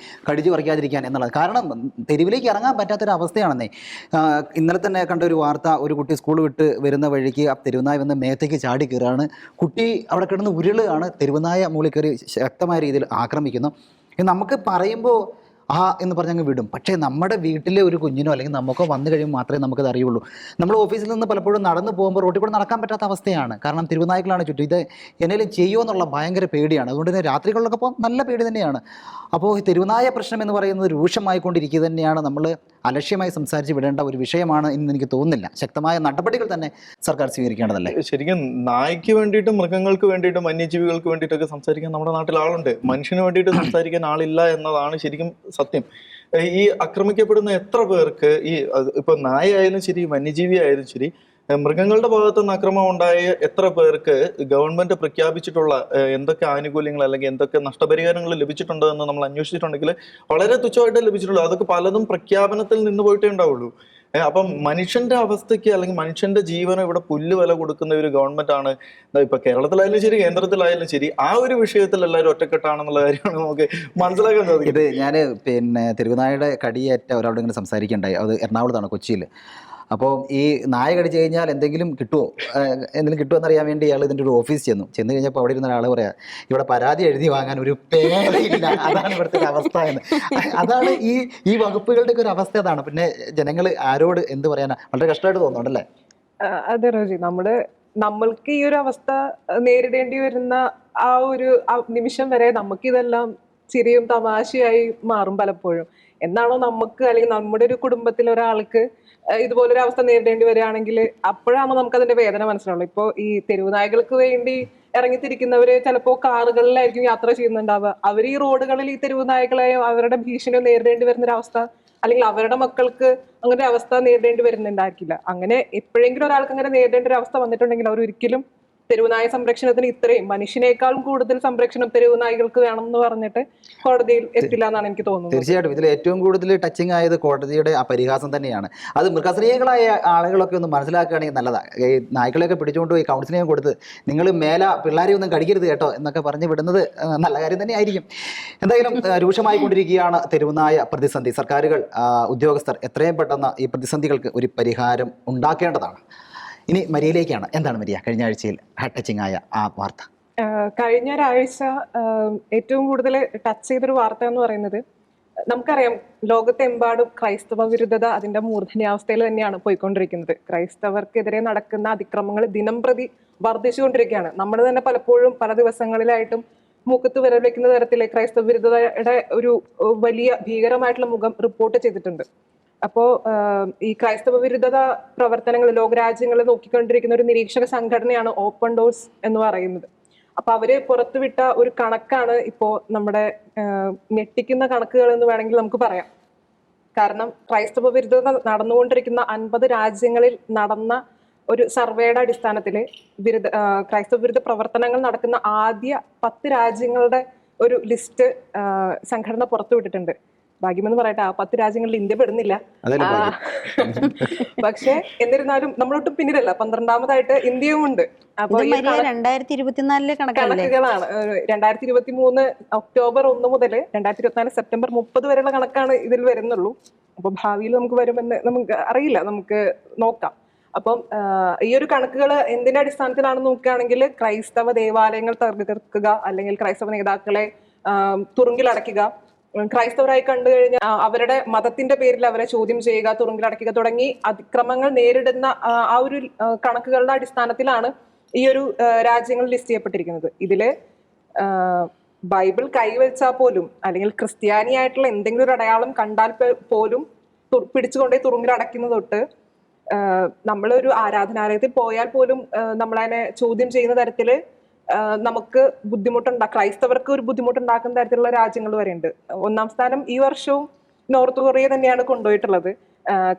കടിച്ചു പറിക്കാതിരിക്കാൻ എന്നുള്ളത്. കാരണം തെരുവിലേക്ക് ഇറങ്ങാൻ പറ്റാത്തൊരവസ്ഥയാണെന്നേ. ഇന്നലെ തന്നെ കണ്ട ഒരു വാർത്ത, ഒരു കുട്ടി സ്കൂൾ വിട്ട് വരുന്ന വഴിക്ക് തെരുവുനായ വന്ന് മേത്തേക്ക് ചാടി കയറാണ്. കുട്ടി അവിടെ കിടന്ന് ഉരുളുകയാണ്. തെരുവുനായ മുകളിൽ കയറി ശക്തമായ രീതിയിൽ ആക്രമിക്കുന്നു. നമുക്ക് പറയുമ്പോൾ എന്ന് പറഞ്ഞങ്ങ് വിടും. പക്ഷേ നമ്മുടെ വീട്ടിലെ ഒരു കുഞ്ഞിനോ അല്ലെങ്കിൽ നമുക്കോ വന്നു കഴിയുമ്പോൾ മാത്രമേ നമുക്കത് അറിയുള്ളൂ. നമ്മൾ ഓഫീസിൽ നിന്ന് പലപ്പോഴും നടന്നു പോകുമ്പോൾ റോട്ടിൽ കൂടെ നടക്കാൻ പറ്റാത്ത അവസ്ഥയാണ്. കാരണം തിരുവനായ്ക്കളാണ് ചുറ്റും. ഇത് എന്തെങ്കിലും ചെയ്യുമോ എന്നുള്ള ഭയങ്കര പേടിയാണ്. അതുകൊണ്ട് തന്നെ രാത്രികളിലൊക്കെ പോകുമ്പോൾ നല്ല പേടി തന്നെയാണ്. അപ്പോൾ ഈ തെരുവുനായ പ്രശ്നം എന്ന് പറയുന്നത് രൂക്ഷമായിക്കൊണ്ടിരിക്കുക തന്നെയാണ്. നമ്മൾ അലക്ഷ്യമായി സംസാരിച്ച് വിടേണ്ട ഒരു വിഷയമാണ് എന്ന് എനിക്ക് തോന്നുന്നില്ല. ശക്തമായ നടപടികൾ തന്നെ സർക്കാർ സ്വീകരിക്കേണ്ടതല്ലേ? ശരിക്കും നായ്ക്ക് വേണ്ടിയിട്ടും മൃഗങ്ങൾക്ക് വേണ്ടിയിട്ടും വന്യജീവികൾക്ക് വേണ്ടിയിട്ടൊക്കെ സംസാരിക്കാൻ നമ്മുടെ നാട്ടിൽ ആളുണ്ട്. മനുഷ്യന് വേണ്ടിയിട്ട് സംസാരിക്കാൻ ആളില്ല എന്നതാണ് ശരിക്കും സത്യം. ഈ ആക്രമിക്കപ്പെടുന്ന എത്ര പേർക്ക്, ഇപ്പൊ നായ ആയാലും ശരി വന്യജീവി ആയാലും ശരി, മൃഗങ്ങളുടെ ഭാഗത്തു നിന്ന് അക്രമം ഉണ്ടായ എത്ര പേർക്ക് ഗവൺമെന്റ് പ്രഖ്യാപിച്ചിട്ടുള്ള എന്തൊക്കെ ആനുകൂല്യങ്ങൾ അല്ലെങ്കിൽ എന്തൊക്കെ നഷ്ടപരിഹാരങ്ങൾ ലഭിച്ചിട്ടുണ്ടോ എന്ന് നമ്മൾ അന്വേഷിച്ചിട്ടുണ്ടെങ്കിൽ വളരെ തുച്ഛമായിട്ട് ലഭിച്ചിട്ടുള്ളൂ. അതൊക്കെ പലതും പ്രഖ്യാപനത്തിൽ നിന്ന് പോയിട്ടേ ഉണ്ടാവുള്ളൂ. അപ്പം മനുഷ്യന്റെ അവസ്ഥയ്ക്ക് അല്ലെങ്കിൽ മനുഷ്യന്റെ ജീവനം ഇവിടെ പുല്ല് വില കൊടുക്കുന്ന ഒരു ഗവൺമെന്റ് ആണ്. ഇപ്പൊ കേരളത്തിലായാലും ശരി കേന്ദ്രത്തിലായാലും ശരി, ആ ഒരു വിഷയത്തിൽ എല്ലാവരും ഒറ്റക്കെട്ടാണെന്നുള്ള കാര്യമാണ് നമുക്ക് മനസ്സിലാക്കാൻ സാധിക്കും. ഇത് ഞാൻ തെരുവുനായയുടെ കടിയേറ്റ ഒരാളോട് ഇങ്ങനെ സംസാരിക്കുകയുണ്ടായി. അത് എറണാകുളത്താണ്, കൊച്ചിയിൽ. അപ്പോൾ ഈ നായ കടിച്ചു കഴിഞ്ഞാൽ എന്തെങ്കിലും കിട്ടുമോ എന്നറിയാൻ വേണ്ടി ഇയാൾ ഇതിൻ്റെ ഒരു ഓഫീസ് ചെന്ന് കഴിഞ്ഞപ്പോൾ അവിടെ ഇരുന്ന ഒരാൾ പറയാം, ഇവിടെ പരാതി എഴുതി വാങ്ങാൻ ഒരു പേരില്ല, അതാണ് ഇവിടുത്തെ ഒരു അവസ്ഥ എന്ന്. അതാണ് ഈ വകുപ്പുകളുടെയൊക്കെ ഒരു അവസ്ഥ. അതാണ്. പിന്നെ ജനങ്ങൾ ആരോട് എന്ത് പറയാനാ? വളരെ കഷ്ടമായിട്ട് തോന്നുന്നുണ്ടല്ലേ? അതെ റോജി, നമ്മൾക്ക് ഈ ഒരു അവസ്ഥ നേരിടേണ്ടി വരുന്ന ആ ഒരു നിമിഷം വരെ നമുക്കിതെല്ലാം ചിരിയും തമാശയായി മാറും പലപ്പോഴും. എന്നാണോ നമുക്ക് അല്ലെങ്കിൽ നമ്മുടെ ഒരു കുടുംബത്തിൽ ഒരാൾക്ക് ഇതുപോലൊരു അവസ്ഥ നേരിടേണ്ടി വരികയാണെങ്കിൽ അപ്പോഴാണ് നമുക്ക് അതിന്റെ വേദന മനസ്സിലാവുള്ളൂ. ഇപ്പോൾ ഈ തെരുവുനായകൾക്ക് വേണ്ടി ഇറങ്ങിത്തിരിക്കുന്നവര് ചിലപ്പോൾ കാറുകളിലായിരിക്കും യാത്ര ചെയ്യുന്നുണ്ടാവുക. അവർ ഈ റോഡുകളിൽ ഈ തെരുവുനായകളെയോ അവരുടെ ഭീഷണിയോ നേരിടേണ്ടി വരുന്നൊരവസ്ഥ, അല്ലെങ്കിൽ അവരുടെ മക്കൾക്ക് അങ്ങനെ ഒരു അവസ്ഥ നേരിടേണ്ടി വരുന്നുണ്ടായിരിക്കില്ല. അങ്ങനെ എപ്പോഴെങ്കിലും ഒരാൾക്ക് അങ്ങനെ നേരിടേണ്ട ഒരു അവസ്ഥ വന്നിട്ടുണ്ടെങ്കിൽ അവർ ഒരിക്കലും തെരുവുനായ സംരക്ഷണത്തിന് ഇത്രയും മനുഷ്യനേക്കാളും കൂടുതൽ സംരക്ഷണം തെരുവുനായികൾക്ക് വേണം എന്ന് പറഞ്ഞിട്ട് കോടതിയിൽ എത്തില്ല എന്നാണ് എനിക്ക് തോന്നുന്നത്. തീർച്ചയായിട്ടും ഇതിൽ ഏറ്റവും കൂടുതൽ ടച്ചിങ് ആയത് കോടതിയുടെ ആ പരിഹാസം തന്നെയാണ്. അത് മൃഗസ്നേഹികളായ ആളുകളൊക്കെ ഒന്ന് മനസ്സിലാക്കുകയാണെങ്കിൽ നല്ലതാണ്. ഈ നായ്ക്കളെയൊക്കെ പിടിച്ചുകൊണ്ട് പോയി കൗൺസിലിംഗ് കൊടുത്ത് നിങ്ങൾ പിള്ളേരെ ഒന്നും കടിക്കരുത് കേട്ടോ എന്നൊക്കെ പറഞ്ഞു വിടുന്നത് നല്ല കാര്യം തന്നെ ആയിരിക്കും. എന്തായാലും രൂക്ഷമായി കൊണ്ടിരിക്കുകയാണ് തെരുവുനായ പ്രതിസന്ധി. സർക്കാരുകൾ, ഉദ്യോഗസ്ഥർ എത്രയും പെട്ടെന്ന് ഈ പ്രതിസന്ധികൾക്ക് ഒരു പരിഹാരം ഉണ്ടാക്കേണ്ടതാണ്. ഇനി മരിയയിലേക്കാണ്. എന്താണ് മരിയ കഴിഞ്ഞ ആഴ്ചയിൽ ടച്ചിങ് ആയ ആ വാർത്ത? കഴിഞ്ഞ ഒരാഴ്ച ഏറ്റവും കൂടുതൽ ടച്ച് ചെയ്തൊരു വാർത്ത എന്ന് പറയുന്നത്, നമുക്കറിയാം ലോകത്തെമ്പാടും ക്രൈസ്തവ വിരുദ്ധത അതിന്റെ മൂർധന്യാവസ്ഥയിൽ തന്നെയാണ് പോയിക്കൊണ്ടിരിക്കുന്നത്. ക്രൈസ്തവർക്കെതിരെ നടക്കുന്ന അതിക്രമങ്ങൾ ദിനം പ്രതി വർദ്ധിച്ചുകൊണ്ടിരിക്കുകയാണ്. നമ്മൾ തന്നെ പലപ്പോഴും പല ദിവസങ്ങളിലായിട്ടും മൂക്കത്ത് വിരൽ വെക്കുന്ന തരത്തിലെ ക്രൈസ്തവ വിരുദ്ധതയുടെ ഒരു വലിയ ഭീകരമായിട്ടുള്ള മുഖം റിപ്പോർട്ട് ചെയ്തിട്ടുണ്ട്. അപ്പോ ഈ ക്രൈസ്തവ വിരുദ്ധത പ്രവർത്തനങ്ങൾ ലോകരാജ്യങ്ങളിൽ നോക്കിക്കൊണ്ടിരിക്കുന്ന ഒരു നിരീക്ഷക സംഘടനയാണ് ഓപ്പൺ ഡോഴ്സ് എന്ന് പറയുന്നത്. അപ്പൊ അവര് പുറത്തുവിട്ട ഒരു കണക്കാണ് ഇപ്പോ നമ്മുടെ ഞെട്ടിക്കുന്ന കണക്കുകൾ എന്ന് വേണമെങ്കിൽ നമുക്ക് പറയാം. കാരണം ക്രൈസ്തവ വിരുദ്ധത നടന്നുകൊണ്ടിരിക്കുന്ന 50 രാജ്യങ്ങളിൽ നടന്ന ഒരു സർവേയുടെ അടിസ്ഥാനത്തിൽ ക്രൈസ്തവ വിരുദ്ധ പ്രവർത്തനങ്ങൾ നടക്കുന്ന ആദ്യ 10 രാജ്യങ്ങളുടെ ഒരു ലിസ്റ്റ് സംഘടന പുറത്തുവിട്ടിട്ടുണ്ട്. ഭാഗ്യമെന്ന് പറയട്ടെ, ആ 10 രാജ്യങ്ങളിൽ ഇന്ത്യ പെടുന്നില്ല. പക്ഷെ എന്നിരുന്നാലും നമ്മളൊട്ടും പിന്നിലല്ല, 12ാമതായിട്ട് ഇന്ത്യയും ഉണ്ട്. അപ്പൊ 2024 കണക്കുകളാണ്. 2023 ഒക്ടോബർ 1 മുതൽ 2024 സെപ്റ്റംബർ 30 വരെയുള്ള കണക്കാണ് ഇതിൽ വരുന്നുള്ളൂ. അപ്പൊ ഭാവിയിൽ നമുക്ക് വരുമെന്ന് നമുക്ക് അറിയില്ല, നമുക്ക് നോക്കാം. അപ്പം ഈ ഒരു കണക്കുകൾ എന്തിന്റെ അടിസ്ഥാനത്തിലാണെന്ന് നോക്കുകയാണെങ്കിൽ ക്രൈസ്തവ ദേവാലയങ്ങൾ തകർക്കുക, അല്ലെങ്കിൽ ക്രൈസ്തവ നേതാക്കളെ തുറുങ്കിലടയ്ക്കുക, ക്രൈസ്തവരായി കണ്ടു കഴിഞ്ഞാൽ അവരുടെ മതത്തിന്റെ പേരിൽ അവരെ ചോദ്യം ചെയ്യുക, തുറുങ്കിലടയ്ക്കുക തുടങ്ങി അതിക്രമങ്ങൾ നേരിടുന്ന ആ ഒരു കണക്കുകളുടെ അടിസ്ഥാനത്തിലാണ് ഈ ഒരു രാജ്യങ്ങൾ ലിസ്റ്റ് ചെയ്യപ്പെട്ടിരിക്കുന്നത്. ഇതില് ബൈബിൾ കൈവച്ചാൽ പോലും, അല്ലെങ്കിൽ ക്രിസ്ത്യാനിയായിട്ടുള്ള എന്തെങ്കിലും ഒരു അടയാളം കണ്ടാൽ പോലും പിടിച്ചുകൊണ്ടേ തുറുങ്കിലടയ്ക്കുന്നത് തൊട്ട് നമ്മളൊരു ആരാധനാലയത്തിൽ പോയാൽ പോലും നമ്മളതിനെ ചോദ്യം ചെയ്യുന്ന തരത്തില് നമുക്ക് ക്രൈസ്തവർക്ക് ഒരു ബുദ്ധിമുട്ടുണ്ടാക്കുന്ന തരത്തിലുള്ള രാജ്യങ്ങൾ വരെ ഉണ്ട്. 1ാം സ്ഥാനം ഈ വർഷവും നോർത്ത് കൊറിയ തന്നെയാണ് കൊണ്ടുപോയിട്ടുള്ളത്.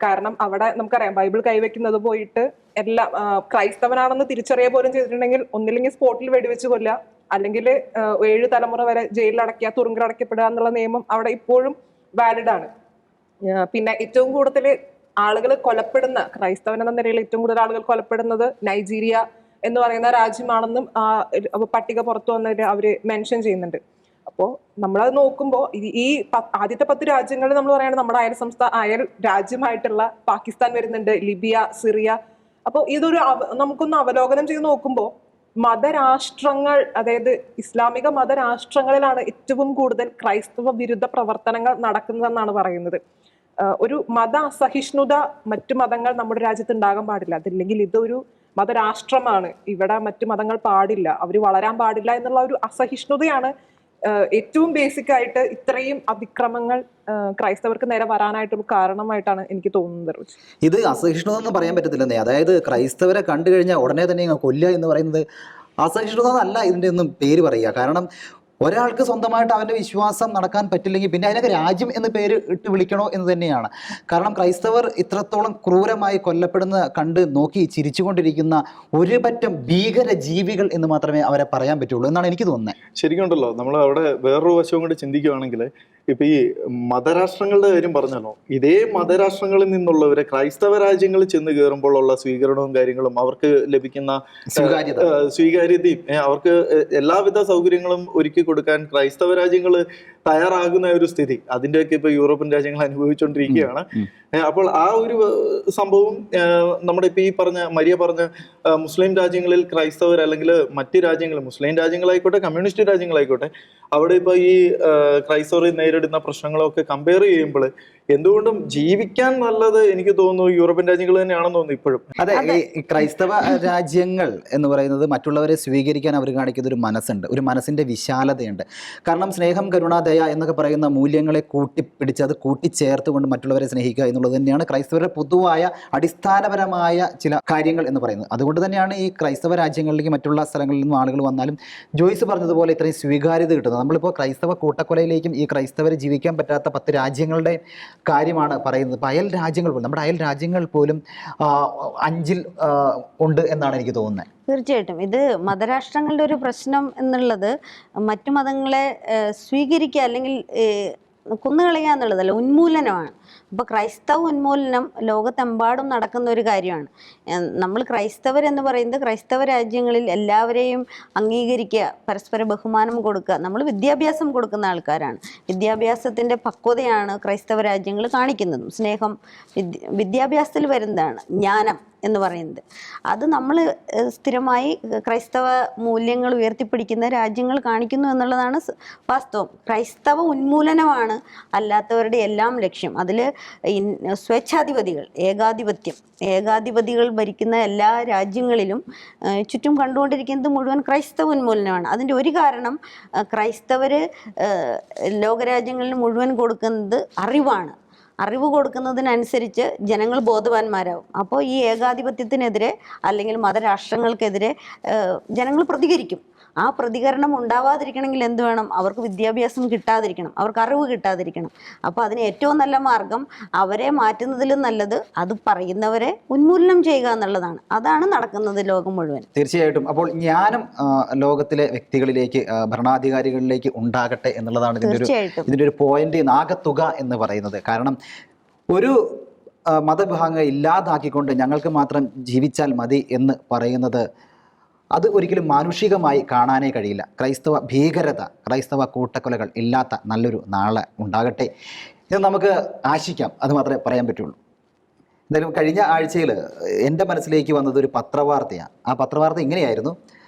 കാരണം അവിടെ നമുക്കറിയാം, ബൈബിൾ കൈവയ്ക്കുന്നത് പോയിട്ട് എല്ലാം ക്രൈസ്തവനാണെന്ന് തിരിച്ചറിയ പോലും ചെയ്തിട്ടുണ്ടെങ്കിൽ ഒന്നില്ലെങ്കിൽ സ്പോട്ടിൽ വെടിവെച്ച് കൊല്ലുക, അല്ലെങ്കിൽ 7 തലമുറ വരെ ജയിലിൽ അടയ്ക്കുക, തുറുങ്കിലടയ്ക്കപ്പെടുക എന്നുള്ള നിയമം അവിടെ ഇപ്പോഴും വാലിഡ് ആണ്. പിന്നെ ഏറ്റവും കൂടുതൽ ആളുകൾ കൊലപ്പെടുന്ന, ക്രൈസ്തവൻ എന്ന നിലയിൽ ഏറ്റവും കൂടുതൽ ആളുകൾ കൊലപ്പെടുന്നത് നൈജീരിയ എന്ന് പറയുന്ന രാജ്യമാണെന്നും പട്ടിക പുറത്തു വന്നതിൽ അവര് മെൻഷൻ ചെയ്യുന്നുണ്ട്. അപ്പോൾ നമ്മളത് നോക്കുമ്പോൾ ഈ ആദ്യത്തെ 10 രാജ്യങ്ങൾ നമ്മൾ പറയുകയാണെങ്കിൽ നമ്മുടെ അയൽ രാജ്യമായിട്ടുള്ള പാകിസ്ഥാൻ വരുന്നുണ്ട്, ലിബിയ, സിറിയ. അപ്പോൾ ഇതൊരു നമുക്കൊന്ന് അവലോകനം ചെയ്ത് നോക്കുമ്പോൾ മതരാഷ്ട്രങ്ങൾ, അതായത് ഇസ്ലാമിക മതരാഷ്ട്രങ്ങളിലാണ് ഏറ്റവും കൂടുതൽ ക്രൈസ്തവ വിരുദ്ധ പ്രവർത്തനങ്ങൾ നടക്കുന്നതെന്നാണ് പറയുന്നത്. ഒരു മത അസഹിഷ്ണുത മറ്റു മതങ്ങൾ നമ്മുടെ രാജ്യത്ത് ഉണ്ടാകാൻ പാടില്ല. അതില്ലെങ്കിൽ ഇതൊരു മതരാഷ്ട്രമാണ്, ഇവിടെ മറ്റു മതങ്ങൾ പാടില്ല, അവർ വളരാൻ പാടില്ല എന്നുള്ള ഒരു അസഹിഷ്ണുതയാണ് ഏറ്റവും ബേസിക് ആയിട്ട് ഇത്രയും അതിക്രമങ്ങൾ ക്രൈസ്തവർക്ക് നേരെ വരാനായിട്ടുള്ള കാരണമായിട്ടാണ് എനിക്ക് തോന്നുന്നത്. ഇത് അസഹിഷ്ണുത എന്ന് പറയാൻ പറ്റത്തില്ലെന്നേ. അതായത് ക്രൈസ്തവരെ കണ്ടു കഴിഞ്ഞാൽ ഉടനെ തന്നെ കൊല്ലുക എന്ന് പറയുന്നത് അസഹിഷ്ണുത എന്നല്ല ഇതിൻ്റെ ഒന്നും പേര് പറയുക. കാരണം ഒരാൾക്ക് സ്വന്തമായിട്ട് അവൻ്റെ വിശ്വാസം നടക്കാൻ പറ്റില്ലെങ്കിൽ പിന്നെ അതിനൊക്കെ രാജ്യം എന്ന് പേര് ഇട്ട് വിളിക്കണോ എന്ന് തന്നെയാണ്. കാരണം ക്രൈസ്തവർ ഇത്രത്തോളം ക്രൂരമായി കൊല്ലപ്പെടുന്ന കണ്ട് നോക്കി ചിരിച്ചുകൊണ്ടിരിക്കുന്ന ഒരു പറ്റം ഭീകര ജീവികൾ എന്ന് മാത്രമേ അവരെ പറയാൻ പറ്റുള്ളൂ എന്നാണ് എനിക്ക് തോന്നുന്നത്. ശരിക്കും ഉണ്ടല്ലോ, നമ്മൾ അവിടെ വേറൊരു വശവും കൂടി ചിന്തിക്കുകയാണെങ്കിൽ, ഇപ്പൊ ഈ മതരാഷ്ട്രങ്ങളുടെ കാര്യം പറഞ്ഞല്ലോ, ഇതേ മതരാഷ്ട്രങ്ങളിൽ നിന്നുള്ളവരെ ക്രൈസ്തവ രാജ്യങ്ങളിൽ ചെന്ന് കയറുമ്പോൾ ഉള്ള സ്വീകരണവും കാര്യങ്ങളും, അവർക്ക് ലഭിക്കുന്ന സ്വീകാര്യതയും, അവർക്ക് എല്ലാവിധ സൗകര്യങ്ങളും ഒരുക്കി കൊടുക്കാൻ ക്രൈസ്തവ രാജ്യങ്ങൾ തയ്യാറാകുന്ന ഒരു സ്ഥിതി, അതിന്റെയൊക്കെ ഇപ്പൊ യൂറോപ്യൻ രാജ്യങ്ങൾ അനുഭവിച്ചുകൊണ്ടിരിക്കുകയാണ്. അപ്പോൾ ആ ഒരു സംഭവം നമ്മുടെ ഇപ്പൊ ഈ മരിയ പറഞ്ഞ മുസ്ലിം രാജ്യങ്ങളിൽ ക്രൈസ്തവർ, അല്ലെങ്കിൽ മറ്റ് രാജ്യങ്ങൾ, മുസ്ലിം രാജ്യങ്ങളായിക്കോട്ടെ കമ്മ്യൂണിസ്റ്റ് രാജ്യങ്ങളായിക്കോട്ടെ, അവിടെ ഇപ്പൊ ഈ ക്രൈസ്തവർ നേരിടുന്ന പ്രശ്നങ്ങളൊക്കെ കമ്പയർ ചെയ്യുമ്പോൾ എന്തുകൊണ്ടും ജീവിക്കാൻ നല്ലത് എനിക്ക് തോന്നുന്നു യൂറോപ്യൻ രാജ്യങ്ങൾ തന്നെയാണെന്ന് തോന്നുന്നു ഇപ്പോഴും. അതെ, ഈ ക്രൈസ്തവ രാജ്യങ്ങൾ എന്ന് പറയുന്നത് മറ്റുള്ളവരെ സ്വീകരിക്കാൻ അവർ കാണിക്കുന്ന ഒരു മനസ്സുണ്ട്, ഒരു മനസ്സിന്റെ വിശാലതയുണ്ട്. കാരണം സ്നേഹം, കരുണ, ദയ എന്നൊക്കെ പറയുന്ന മൂല്യങ്ങളെ കൂട്ടിപ്പിടിച്ച് അത് കൂട്ടിച്ചേർത്തുകൊണ്ട് മറ്റുള്ളവരെ സ്നേഹിക്കുക എന്നുള്ളത് തന്നെയാണ് ക്രൈസ്തവരുടെ പൊതുവായ അടിസ്ഥാനപരമായ ചില കാര്യങ്ങൾ എന്ന് പറയുന്നത്. അതുകൊണ്ട് തന്നെയാണ് ഈ ക്രൈസ്തവ രാജ്യങ്ങളിലേക്ക് മറ്റുള്ള സ്ഥലങ്ങളിൽ നിന്നും ആളുകൾ വന്നാലും ജോയ്സ് പറഞ്ഞതുപോലെ ഇത്രയും സ്വീകാര്യത കിട്ടുന്നത്. നമ്മളിപ്പോൾ ക്രൈസ്തവ കൂട്ടക്കൊലയിലേക്കും ഈ ക്രൈസ്തവരെ ജീവിക്കാൻ പറ്റാത്ത 10 രാജ്യങ്ങളുടെ കാര്യമാണ് പറയുന്നത്. ഇപ്പോൾ അയൽ രാജ്യങ്ങൾ പോലും, നമ്മുടെ അയൽ രാജ്യങ്ങൾ പോലും 5-ൽ ഉണ്ട് എന്നാണ് എനിക്ക് തോന്നുന്നത്. തീർച്ചയായിട്ടും ഇത് മതരാഷ്ട്രങ്ങളുടെ ഒരു പ്രശ്നം എന്നുള്ളത് മറ്റു മതങ്ങളെ സ്വീകരിക്കുക അല്ലെങ്കിൽ കൊന്നുകളയുക എന്നുള്ളതല്ല, ഉന്മൂലനമാണ്. അപ്പോൾ ക്രൈസ്തവ ഉന്മൂലനം ലോകത്തെമ്പാടും നടക്കുന്ന ഒരു കാര്യമാണ്. നമ്മൾ ക്രൈസ്തവരെന്ന് പറയുന്നത് ക്രൈസ്തവ രാജ്യങ്ങളിൽ എല്ലാവരെയും അംഗീകരിക്കുക, പരസ്പര ബഹുമാനം കൊടുക്കുക. നമ്മൾ വിദ്യാഭ്യാസം കൊടുക്കുന്ന ആൾക്കാരാണ്. വിദ്യാഭ്യാസത്തിൻ്റെ പക്വതയാണ് ക്രൈസ്തവ രാജ്യങ്ങൾ കാണിക്കുന്നതും. സ്നേഹം വിദ്യാഭ്യാസത്തിൽ വരുന്നതാണ്. ജ്ഞാനം എന്ന് പറയുന്നത്. അത് നമ്മൾ സ്ഥിരമായി ക്രൈസ്തവ മൂല്യങ്ങൾ ഉയർത്തിപ്പിടിക്കുന്ന രാജ്യങ്ങൾ കാണിക്കുന്നു എന്നുള്ളതാണ് വാസ്തവം. ക്രൈസ്തവ ഉന്മൂലനമാണ് അല്ലാത്തവരുടെ എല്ലാം ലക്ഷ്യം. അതിൽ സ്വേച്ഛാധിപതികൾ, ഏകാധിപതികൾ ഭരിക്കുന്ന എല്ലാ രാജ്യങ്ങളിലും ചുറ്റും കണ്ടുകൊണ്ടിരിക്കുന്നത് മുഴുവൻ ക്രൈസ്തവ ഉന്മൂലനമാണ്. അതിൻ്റെ ഒരു കാരണം ക്രൈസ്തവർ ലോകരാജ്യങ്ങളിൽ മുഴുവൻ കൊടുക്കുന്നത് അറിവാണ്. അറിവ് കൊടുക്കുന്നതിനനുസരിച്ച് ജനങ്ങൾ ബോധവാന്മാരാകും. അപ്പോൾ ഈ ഏകാധിപത്യത്തിനെതിരെ അല്ലെങ്കിൽ മതരാഷ്ട്രങ്ങൾക്കെതിരെ ജനങ്ങൾ പ്രതികരിക്കും. ആ പ്രതികരണം ഉണ്ടാവാതിരിക്കണമെങ്കിൽ എന്ത് വേണം? അവർക്ക് വിദ്യാഭ്യാസം കിട്ടാതിരിക്കണം, അവർക്ക് അറിവ് കിട്ടാതിരിക്കണം. അപ്പോൾ അതിന് ഏറ്റവും നല്ല മാർഗം അവരെ മാറ്റുന്നതിലും നല്ലത് അത് പറയുന്നവരെ ഉന്മൂലനം ചെയ്യുക എന്നുള്ളതാണ്. അതാണ് നടക്കുന്നത് ലോകം മുഴുവൻ. തീർച്ചയായിട്ടും. അപ്പോൾ ജ്ഞാനം ലോകത്തിലെ വ്യക്തികളിലേക്ക്, ഭരണാധികാരികളിലേക്ക് ഉണ്ടാകട്ടെ എന്നുള്ളതാണ് ഇതിൻ്റെ ഒരു പോയിന്റ്, ആകത്തുക എന്ന് പറയുന്നത്. കാരണം ഒരു മതവിഭാഗങ്ങൾ ഇല്ലാതാക്കിക്കൊണ്ട് ഞങ്ങൾക്ക് മാത്രം ജീവിച്ചാൽ മതി എന്ന് പറയുന്നത് അത് ഒരിക്കലും മാനുഷികമായി കാണാനേ കഴിയില്ല. ക്രൈസ്തവ ഭീകരത, ക്രൈസ്തവ കൂട്ടക്കൊലകൾ ഇല്ലാത്ത നല്ലൊരു നാളെ ഉണ്ടാകട്ടെ എന്ന് നമുക്ക് ആശിക്കാം. അത് മാത്രമേ പറയാൻ പറ്റുള്ളൂ. എന്തായാലും കഴിഞ്ഞ ആഴ്ചയിൽ എൻ്റെ മനസ്സിലേക്ക് വന്നത് ഒരു പത്രവാർത്തയാണ്. ആ പത്രവാർത്ത ഇങ്ങനെയായിരുന്നു: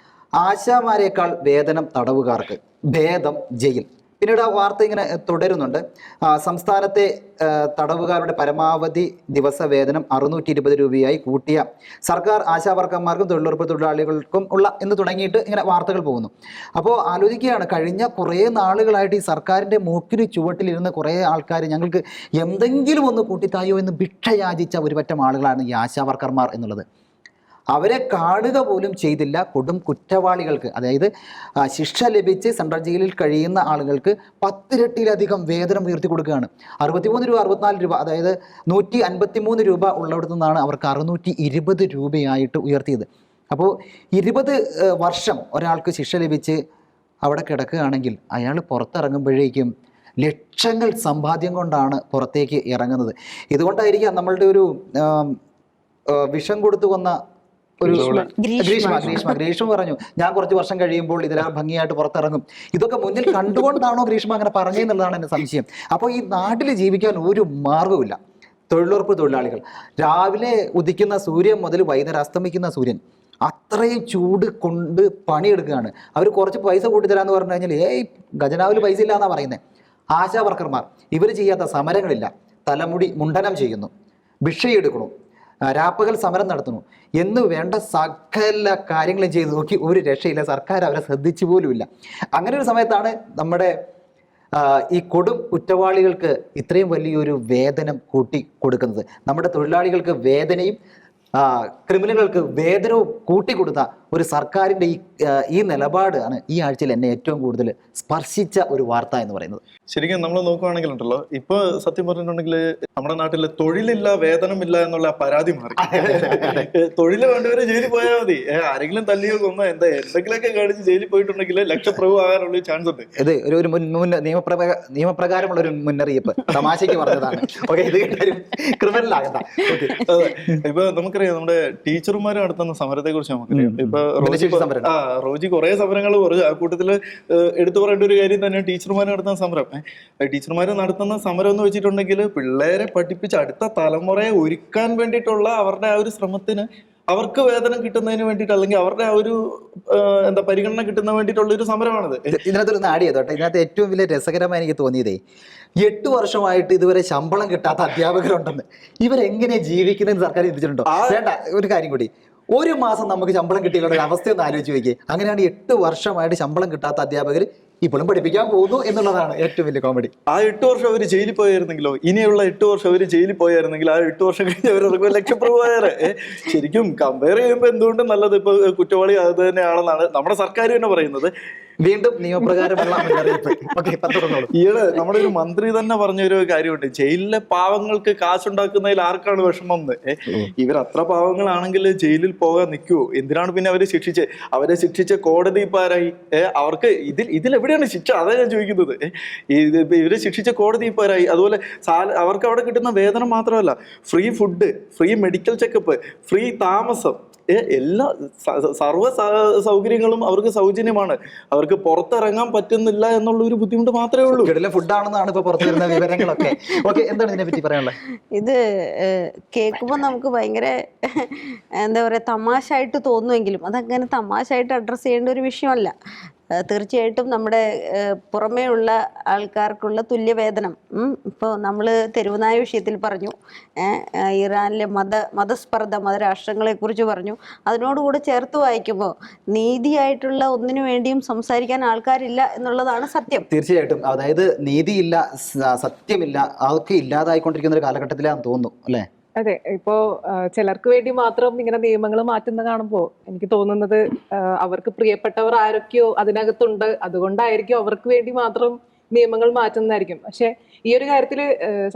ആശാമാരേക്കാൾ വേതനം തടവുകാർക്ക്, ഭേദം ജയിൽ. പിന്നീട് ആ വാർത്ത ഇങ്ങനെ തുടരുന്നുണ്ട്. സംസ്ഥാനത്തെ തടവുകാരുടെ പരമാവധി ദിവസ വേതനം 620 രൂപയായി കൂട്ടിയ സർക്കാർ ആശാവർക്കർമാർക്കും തൊഴിലുറപ്പ് തൊഴിലാളികൾക്കും ഉള്ള എന്ന് തുടങ്ങിയിട്ട് ഇങ്ങനെ വാർത്തകൾ പോകുന്നു. അപ്പോൾ ആലോചിക്കുകയാണ്, കഴിഞ്ഞ കുറേ നാളുകളായിട്ട് ഈ സർക്കാരിൻ്റെ മൂക്കിന് ചുവട്ടിലിരുന്ന് കുറേ ആൾക്കാർ ഞങ്ങൾക്ക് എന്തെങ്കിലും ഒന്ന് കൂട്ടിത്തായോ എന്ന് ഭിക്ഷ യാചിച്ച ഒരു പറ്റം ആളുകളാണ് ഈ ആശാവർക്കർമാർ എന്നുള്ളത്. അവരെ കാണുക പോലും ചെയ്തില്ല. കൊടും കുറ്റവാളികൾക്ക്, അതായത് ശിക്ഷ ലഭിച്ച് സെൻട്രൽ ജയിലിൽ കഴിയുന്ന ആളുകൾക്ക് 10 ഇരട്ടിയിലധികം വേതനം ഉയർത്തി കൊടുക്കുകയാണ്. 63 രൂപ, 64 രൂപ, അതായത് 153 രൂപ ഉള്ളിടത്തു നിന്നാണ് അവർക്ക് 620 രൂപയായിട്ട് ഉയർത്തിയത്. അപ്പോൾ 20 വർഷം ഒരാൾക്ക് ശിക്ഷ ലഭിച്ച് അവിടെ കിടക്കുകയാണെങ്കിൽ അയാൾ പുറത്തിറങ്ങുമ്പോഴേക്കും ലക്ഷങ്ങൾ സമ്പാദ്യം കൊണ്ടാണ് പുറത്തേക്ക് ഇറങ്ങുന്നത്. ഇതുകൊണ്ടായിരിക്കാം നമ്മളുടെ ഒരു വിഷം കൊടുത്തു കൊന്ന ഒരു ഗ്രീഷ്മ പറഞ്ഞു, ഞാൻ കുറച്ച് വർഷം കഴിയുമ്പോൾ ഇതിലേറെ ഭംഗിയായിട്ട് പുറത്തിറങ്ങും. ഇതൊക്കെ മുന്നിൽ കണ്ടുകൊണ്ടാണോ ഗ്രീഷ്മ അങ്ങനെ പറഞ്ഞതെന്നുള്ളതാണ് എൻ്റെ സംശയം. അപ്പോൾ ഈ നാട്ടിൽ ജീവിക്കാൻ ഒരു മാർഗവുമില്ല. തൊഴിലുറപ്പ് തൊഴിലാളികൾ രാവിലെ ഉദിക്കുന്ന സൂര്യൻ മുതൽ വൈകുന്നേരം അസ്തമിക്കുന്ന സൂര്യൻ അത്രയും ചൂട് കൊണ്ട് പണിയെടുക്കുകയാണ്. അവർ കുറച്ച് പൈസ കൂട്ടിത്തരാമെന്ന് പറഞ്ഞു കഴിഞ്ഞാൽ ഖജനാവിൽ പൈസ ഇല്ല എന്നാണ് പറയുന്നത്. ആശാ വർക്കർമാർ ഇവർ ചെയ്യാത്ത സമരങ്ങളില്ല. തലമുടി മുണ്ടനം ചെയ്യുന്നു, ഭിക്ഷയെടുക്കണു, രാപ്പകൽ സമരം നടത്തുന്നു എന്ന് വേണ്ട സകല കാര്യങ്ങളും ചെയ്ത് നോക്കി ഒരു രക്ഷയില്ല. സർക്കാർ അവരെ ശ്രദ്ധിച്ചു പോലുമില്ല. അങ്ങനെ ഒരു സമയത്താണ് നമ്മുടെ ഈ കൊടും കുറ്റവാളികൾക്ക് ഇത്രയും വലിയൊരു വേതനം കൂട്ടി കൊടുക്കുന്നത്. നമ്മുടെ തൊഴിലാളികൾക്ക് വേദനയും ക്രിമിനലുകൾക്ക് വേതനവും കൂട്ടിക്കൊടുത്ത ഒരു സർക്കാരിൻ്റെ ഈ നിലപാടാണ് ഈ ആഴ്ചയിൽ എന്നെ ഏറ്റവും കൂടുതൽ സ്പർശിച്ച ഒരു വാർത്ത എന്ന് പറയുന്നത്. ശരിക്കും നമ്മൾ നോക്കുകയാണെങ്കിൽ ഉണ്ടല്ലോ, ഇപ്പൊ സത്യം പറഞ്ഞിട്ടുണ്ടെങ്കിൽ നമ്മുടെ നാട്ടിൽ തൊഴിലില്ല, വേതനമില്ല എന്നുള്ള പരാതി മാറി. തൊഴിൽ വേണ്ടവരെ ജയിലിൽ പോയാൽ മതി. ആരെങ്കിലും തല്ലിയോ കൊന്നോ എന്തെങ്കിലുമൊക്കെ കാണിച്ച് ജയിലിൽ പോയിട്ടുണ്ടെങ്കിൽ ലക്ഷപ്രഭു ആകാനുള്ള ചാൻസ് ഉണ്ട്. ഇത് ഒരു നിയമപ്രകാരമുള്ള ഒരു മുന്നറിയിപ്പ്, തമാശയ്ക്ക് പറഞ്ഞതാണ്. ക്രിമിനൽ ആകണ്ട. ഇപ്പൊ നമുക്കറിയാം, നമ്മുടെ ടീച്ചർമാർ നടത്തുന്ന സമരത്തെ കുറിച്ച് നമുക്കറിയാം. ഇപ്പൊ റോജി കുറെ സമരങ്ങൾ പറഞ്ഞു. ആ കൂട്ടത്തില് എടുത്തു പറയേണ്ട ഒരു കാര്യം തന്നെയാണ് ടീച്ചർമാർ നടത്തുന്ന സമരം. ടീച്ചർമാർ നടത്തുന്ന സമരം എന്ന് വെച്ചിട്ടുണ്ടെങ്കിൽ പിള്ളേരെ പഠിപ്പിച്ച് അടുത്ത തലമുറയെ ഒരുക്കാൻ വേണ്ടിയിട്ടുള്ള അവരുടെ ആ ഒരു ശ്രമത്തിന്, അവർക്ക് വേതനം കിട്ടുന്നതിന് വേണ്ടിയിട്ട്, അല്ലെങ്കിൽ അവരുടെ ആ ഒരു പരിഗണന കിട്ടുന്ന വേണ്ടിയിട്ടുള്ള ഒരു സമരമാണിത്. ഇതിനകത്തൊരു ആഡ് ചെയ്തോട്ടെ. ഇതിനകത്ത് ഏറ്റവും വലിയ രസകരമായി എനിക്ക് തോന്നിയതേ, 8 വർഷമായിട്ട് ഇതുവരെ ശമ്പളം കിട്ടാത്ത അധ്യാപകരുണ്ടെന്ന്. ഇവരെങ്ങനെ ജീവിക്കുന്നതെന്ന് സർക്കാർ ചിന്തിച്ചിട്ടുണ്ടോ? വേണ്ട, ഒരു കാര്യം കൂടി, ഒരു മാസം നമുക്ക് ശമ്പളം കിട്ടിയുള്ള ഒരു അവസ്ഥയൊന്ന് ആലോചിച്ച് നോക്കിയേ. അങ്ങനെയാണ് 8 വർഷമായിട്ട് ശമ്പളം കിട്ടാത്ത അധ്യാപകർ ഇപ്പോഴും പഠിപ്പിക്കാൻ പോകുന്നു എന്നുള്ളതാണ് ഏറ്റവും വലിയ കോമഡി. ആ 8 വർഷം അവർ ജയിലിൽ പോയായിരുന്നെങ്കിലോ, ഇനിയുള്ള 8 വർഷം അവർ ജയിലിൽ പോയായിരുന്നെങ്കിൽ ആ 8 വർഷം കഴിഞ്ഞ് അവർക്ക് ലക്ഷപ്രഭുവായേ. ശരിക്കും കമ്പയർ ചെയ്യുമ്പോൾ എന്തുകൊണ്ടും നല്ലത് ഇപ്പൊ കുറ്റവാളി അത് തന്നെയാണെന്നാണ് നമ്മുടെ സർക്കാർ തന്നെ പറയുന്നത്. വീണ്ടും നിയമപ്രകാരമുള്ള ഈയിടെ നമ്മുടെ ഒരു മന്ത്രി തന്നെ പറഞ്ഞൊരു കാര്യമുണ്ട്, ജയിലിലെ പാവങ്ങൾക്ക് കാശുണ്ടാക്കുന്നതിൽ ആർക്കാണ് വിഷമം എന്ന്. ഇവരത്ര പാവങ്ങളാണെങ്കിൽ ജയിലിൽ പോകാൻ നിൽക്കുവോ? എന്തിനാണ് പിന്നെ അവരെ ശിക്ഷിച്ച കോടതി ഇപ്പൊ ആരായി? അവർക്ക് ഇതിലെവിടെയാണ് ശിക്ഷ? അതാ ഞാൻ ചോദിക്കുന്നത്. ഇവരെ ശിക്ഷിച്ച കോടതി ഇപ്പൊ ആരായി? അതുപോലെ അവർക്ക് അവിടെ കിട്ടുന്ന വേതനം മാത്രമല്ല, free food, free medical checkup, free താമസം, എല്ലാ സർവ്വ സൗകര്യങ്ങളും അവർക്ക് സൗജന്യമാണ്. അവർക്ക് പുറത്തിറങ്ങാൻ പറ്റുന്നില്ല എന്നുള്ള ഒരു ബുദ്ധിമുട്ട് മാത്രമേ ഉള്ളൂ. കിടിലൻ ഫുഡാണെന്നാണ് ഇപ്പൊ പുറത്തു വരുന്ന വിവരങ്ങളൊക്കെ. ഓക്കെ, എന്താണ് ഇതിനെ പറ്റി പറയാനുള്ളത്? ഇത് കേൾക്കുമ്പോൾ നമുക്ക് ഭയങ്കര എന്താ പറയുക, തമാശയായിട്ട് തോന്നുമെങ്കിലും അതങ്ങനെ തമാശയായിട്ട് അഡ്രസ്സ് ചെയ്യേണ്ട ഒരു വിഷയമല്ല. തീർച്ചയായിട്ടും നമ്മുടെ പുറമേ ഉള്ള ആൾക്കാർക്കുള്ള തുല്യവേതനം, ഇപ്പോൾ നമ്മൾ തെരുവുനായ വിഷയത്തിൽ പറഞ്ഞു, ഇറാനിലെ മതസ്പർദ്ധ, മതരാഷ്ട്രങ്ങളെക്കുറിച്ച് പറഞ്ഞു. അതിനോടുകൂടെ ചേർത്ത് വായിക്കുമ്പോൾ നീതിയായിട്ടുള്ള ഒന്നിനു വേണ്ടിയും സംസാരിക്കാൻ ആൾക്കാരില്ല എന്നുള്ളതാണ് സത്യം. തീർച്ചയായിട്ടും, അതായത് നീതിയില്ല, സത്യമില്ല, അതൊക്കെ ഇല്ലാതായിക്കൊണ്ടിരിക്കുന്ന ഒരു കാലഘട്ടത്തിലാണെന്ന് തോന്നുന്നു അല്ലേ? അതെ, ഇപ്പോ ചിലർക്ക് വേണ്ടി മാത്രം ഇങ്ങനെ നിയമങ്ങൾ മാറ്റുന്ന കാണുമ്പോൾ എനിക്ക് തോന്നുന്നത് അവർക്ക് പ്രിയപ്പെട്ടവർ ആരൊക്കെയോ അതിനകത്തുണ്ട്, അതുകൊണ്ടായിരിക്കും അവർക്ക് വേണ്ടി മാത്രം നിയമങ്ങൾ മാറ്റുന്നതായിരിക്കും. പക്ഷെ ഈ ഒരു കാര്യത്തിൽ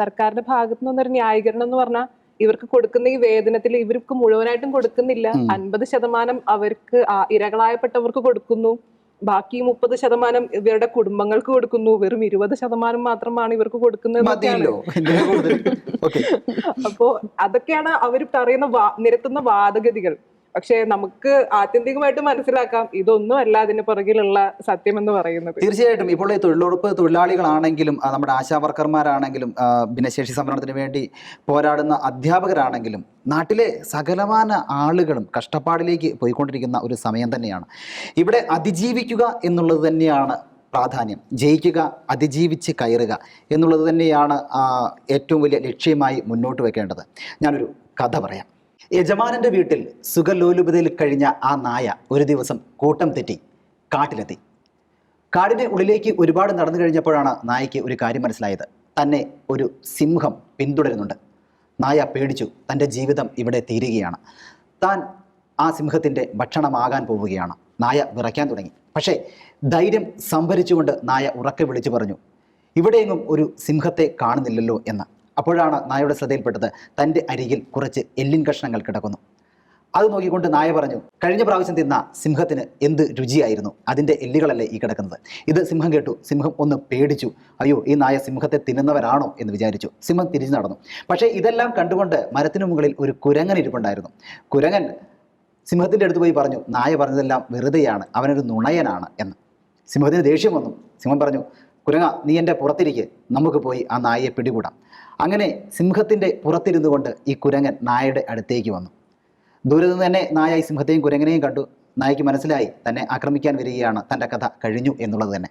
സർക്കാരിന്റെ ഭാഗത്തു നിന്നൊരു ന്യായീകരണം എന്ന് പറഞ്ഞാൽ, ഇവർക്ക് കൊടുക്കുന്ന ഈ വേതനത്തിൽ ഇവർക്ക് മുഴുവനായിട്ടും കൊടുക്കുന്നില്ല. 50% അവർക്ക് ഇരകളായപ്പെട്ടവർക്ക് കൊടുക്കുന്നു, ബാക്കി 30% ഇവരുടെ കുടുംബങ്ങൾക്ക് കൊടുക്കുന്നു. വെറും 20% മാത്രമാണ് ഇവർക്ക് കൊടുക്കുന്നത്. അപ്പോ അതൊക്കെയാണ് അവർ പറയുന്ന നിരത്തുന്ന വാദഗതികൾ. പക്ഷെ നമുക്ക് ആത്യന്തികമായിട്ട് മനസ്സിലാക്കാം ഇതൊന്നും അല്ല അതിന് പുറകിലുള്ള സത്യം എന്ന് പറയുന്നത്. തീർച്ചയായിട്ടും ഇപ്പോൾ ഈ തൊഴിലുറപ്പ് തൊഴിലാളികളാണെങ്കിലും നമ്മുടെ ആശാവർക്കർമാരാണെങ്കിലും ഭിന്നശേഷി സംവരണത്തിന് വേണ്ടി പോരാടുന്ന അധ്യാപകരാണെങ്കിലും നാട്ടിലെ സകലമാന ആളുകളും കഷ്ടപ്പാടിലേക്ക് പോയിക്കൊണ്ടിരിക്കുന്ന ഒരു സമയം തന്നെയാണ്. ഇവിടെ അതിജീവിക്കുക എന്നുള്ളത് തന്നെയാണ് പ്രാധാന്യം. ജയിക്കുക, അതിജീവിച്ച് കയറുക എന്നുള്ളത് തന്നെയാണ് ഏറ്റവും വലിയ ലക്ഷ്യമായി മുന്നോട്ട് വെക്കേണ്ടത്. ഞാനൊരു കഥ പറയാം. യജമാനൻ്റെ വീട്ടിൽ സുഖലോലുപതയിൽ കഴിഞ്ഞ ആ നായ ഒരു ദിവസം കൂട്ടം തെറ്റി കാട്ടിലെത്തി. കാടിൻ്റെ ഉള്ളിലേക്ക് ഒരുപാട് നടന്നു കഴിഞ്ഞപ്പോഴാണ് നായയ്ക്ക് ഒരു കാര്യം മനസ്സിലായത്. തന്നെ ഒരു സിംഹം പിന്തുടരുന്നുണ്ട്. നായ പേടിച്ചു. തൻ്റെ ജീവിതം ഇവിടെ തീരുകയാണ്. താൻ ആ സിംഹത്തിൻ്റെ ഭക്ഷണമാകാൻ പോവുകയാണ്. നായ വിറയ്ക്കാൻ തുടങ്ങി. പക്ഷേ ധൈര്യം സംഭരിച്ചുകൊണ്ട് നായ ഉറക്കെ വിളിച്ചു പറഞ്ഞു, ഇവിടെയെങ്ങും ഒരു സിംഹത്തെ കാണുന്നില്ലല്ലോ എന്ന്. അപ്പോഴാണ് നായയുടെ ശ്രദ്ധയിൽപ്പെട്ടത് തൻ്റെ അരികിൽ കുറച്ച് എല്ലിൻ കഷ്ണങ്ങൾ കിടക്കുന്നു. അത് നോക്കിക്കൊണ്ട് നായ പറഞ്ഞു, കഴിഞ്ഞ പ്രാവശ്യം തിന്ന സിംഹത്തിന് എന്ത് രുചിയായിരുന്നു, അതിൻ്റെ എല്ലുകളല്ലേ ഈ കിടക്കുന്നത്. ഇത് സിംഹം കേട്ടു. സിംഹം ഒന്ന് പേടിച്ചു. അയ്യോ, ഈ നായ സിംഹത്തെ തിന്നുന്നവരാണോ എന്ന് വിചാരിച്ചു. സിംഹം തിരിച്ചു നടന്നു. പക്ഷേ ഇതെല്ലാം കണ്ടുകൊണ്ട് മരത്തിനു മുകളിൽ ഒരു കുരങ്ങൻ ഇരിപ്പുണ്ടായിരുന്നു. കുരങ്ങൻ സിംഹത്തിൻ്റെ അടുത്ത് പോയി പറഞ്ഞു, നായ പറഞ്ഞതെല്ലാം വെറുതെയാണ്, അവനൊരു നുണയനാണ് എന്ന്. സിംഹത്തിന് ദേഷ്യം വന്നു. സിംഹം പറഞ്ഞു, കുരങ്ങ, നീ എൻ്റെ പുറത്തിരിക്കെ, നമുക്ക് പോയി ആ നായയെ പിടികൂടാം. അങ്ങനെ സിംഹത്തിൻ്റെ പുറത്തിരുന്നു കൊണ്ട് ഈ കുരങ്ങൻ നായയുടെ അടുത്തേക്ക് വന്നു. ദൂരെ നിന്ന് തന്നെ നായ ഈ സിംഹത്തെയും കുരങ്ങനെയും കണ്ടു. നായയ്ക്ക് മനസ്സിലായി തന്നെ ആക്രമിക്കാൻ വരികയാണ്, തൻ്റെ കഥ കഴിഞ്ഞു എന്നുള്ളത് തന്നെ.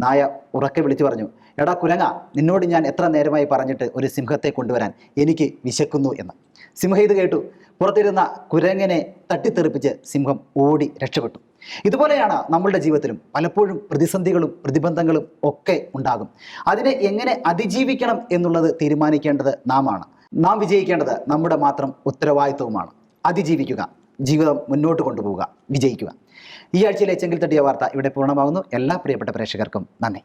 നായ ഉറക്കെ വിളിച്ചു പറഞ്ഞു, എടാ കുരങ്ങ, നിന്നോട് ഞാൻ എത്ര നേരമായി പറഞ്ഞിട്ട് ഒരു സിംഹത്തെ കൊണ്ടുവരാൻ, എനിക്ക് വിശക്കുന്നു എന്ന്. സിംഹം ഇത് കേട്ടു. പുറത്തിരുന്ന കുരങ്ങനെ തട്ടിത്തെറിപ്പിച്ച് സിംഹം ഓടി രക്ഷപ്പെട്ടു. ഇതുപോലെയാണ് നമ്മളുടെ ജീവിതത്തിലും പലപ്പോഴും പ്രതിസന്ധികളും പ്രതിബന്ധങ്ങളും ഒക്കെ ഉണ്ടാകും. അതിനെ എങ്ങനെ അതിജീവിക്കണം എന്നുള്ളത് തീരുമാനിക്കേണ്ടത് നാമാണ്. നാം വിജയിക്കേണ്ടത് നമ്മുടെ മാത്രം ഉത്തരവാദിത്വവുമാണ്. അതിജീവിക്കുക, ജീവിതം മുന്നോട്ട് കൊണ്ടുപോവുക, വിജയിക്കുക. ഈ ആഴ്ചയിലെ ചെങ്കിൽ തട്ടിയ വാർത്ത ഇവിടെ പൂർണ്ണമാകുന്നു. എല്ലാ പ്രിയപ്പെട്ട പ്രേക്ഷകർക്കും നന്ദി.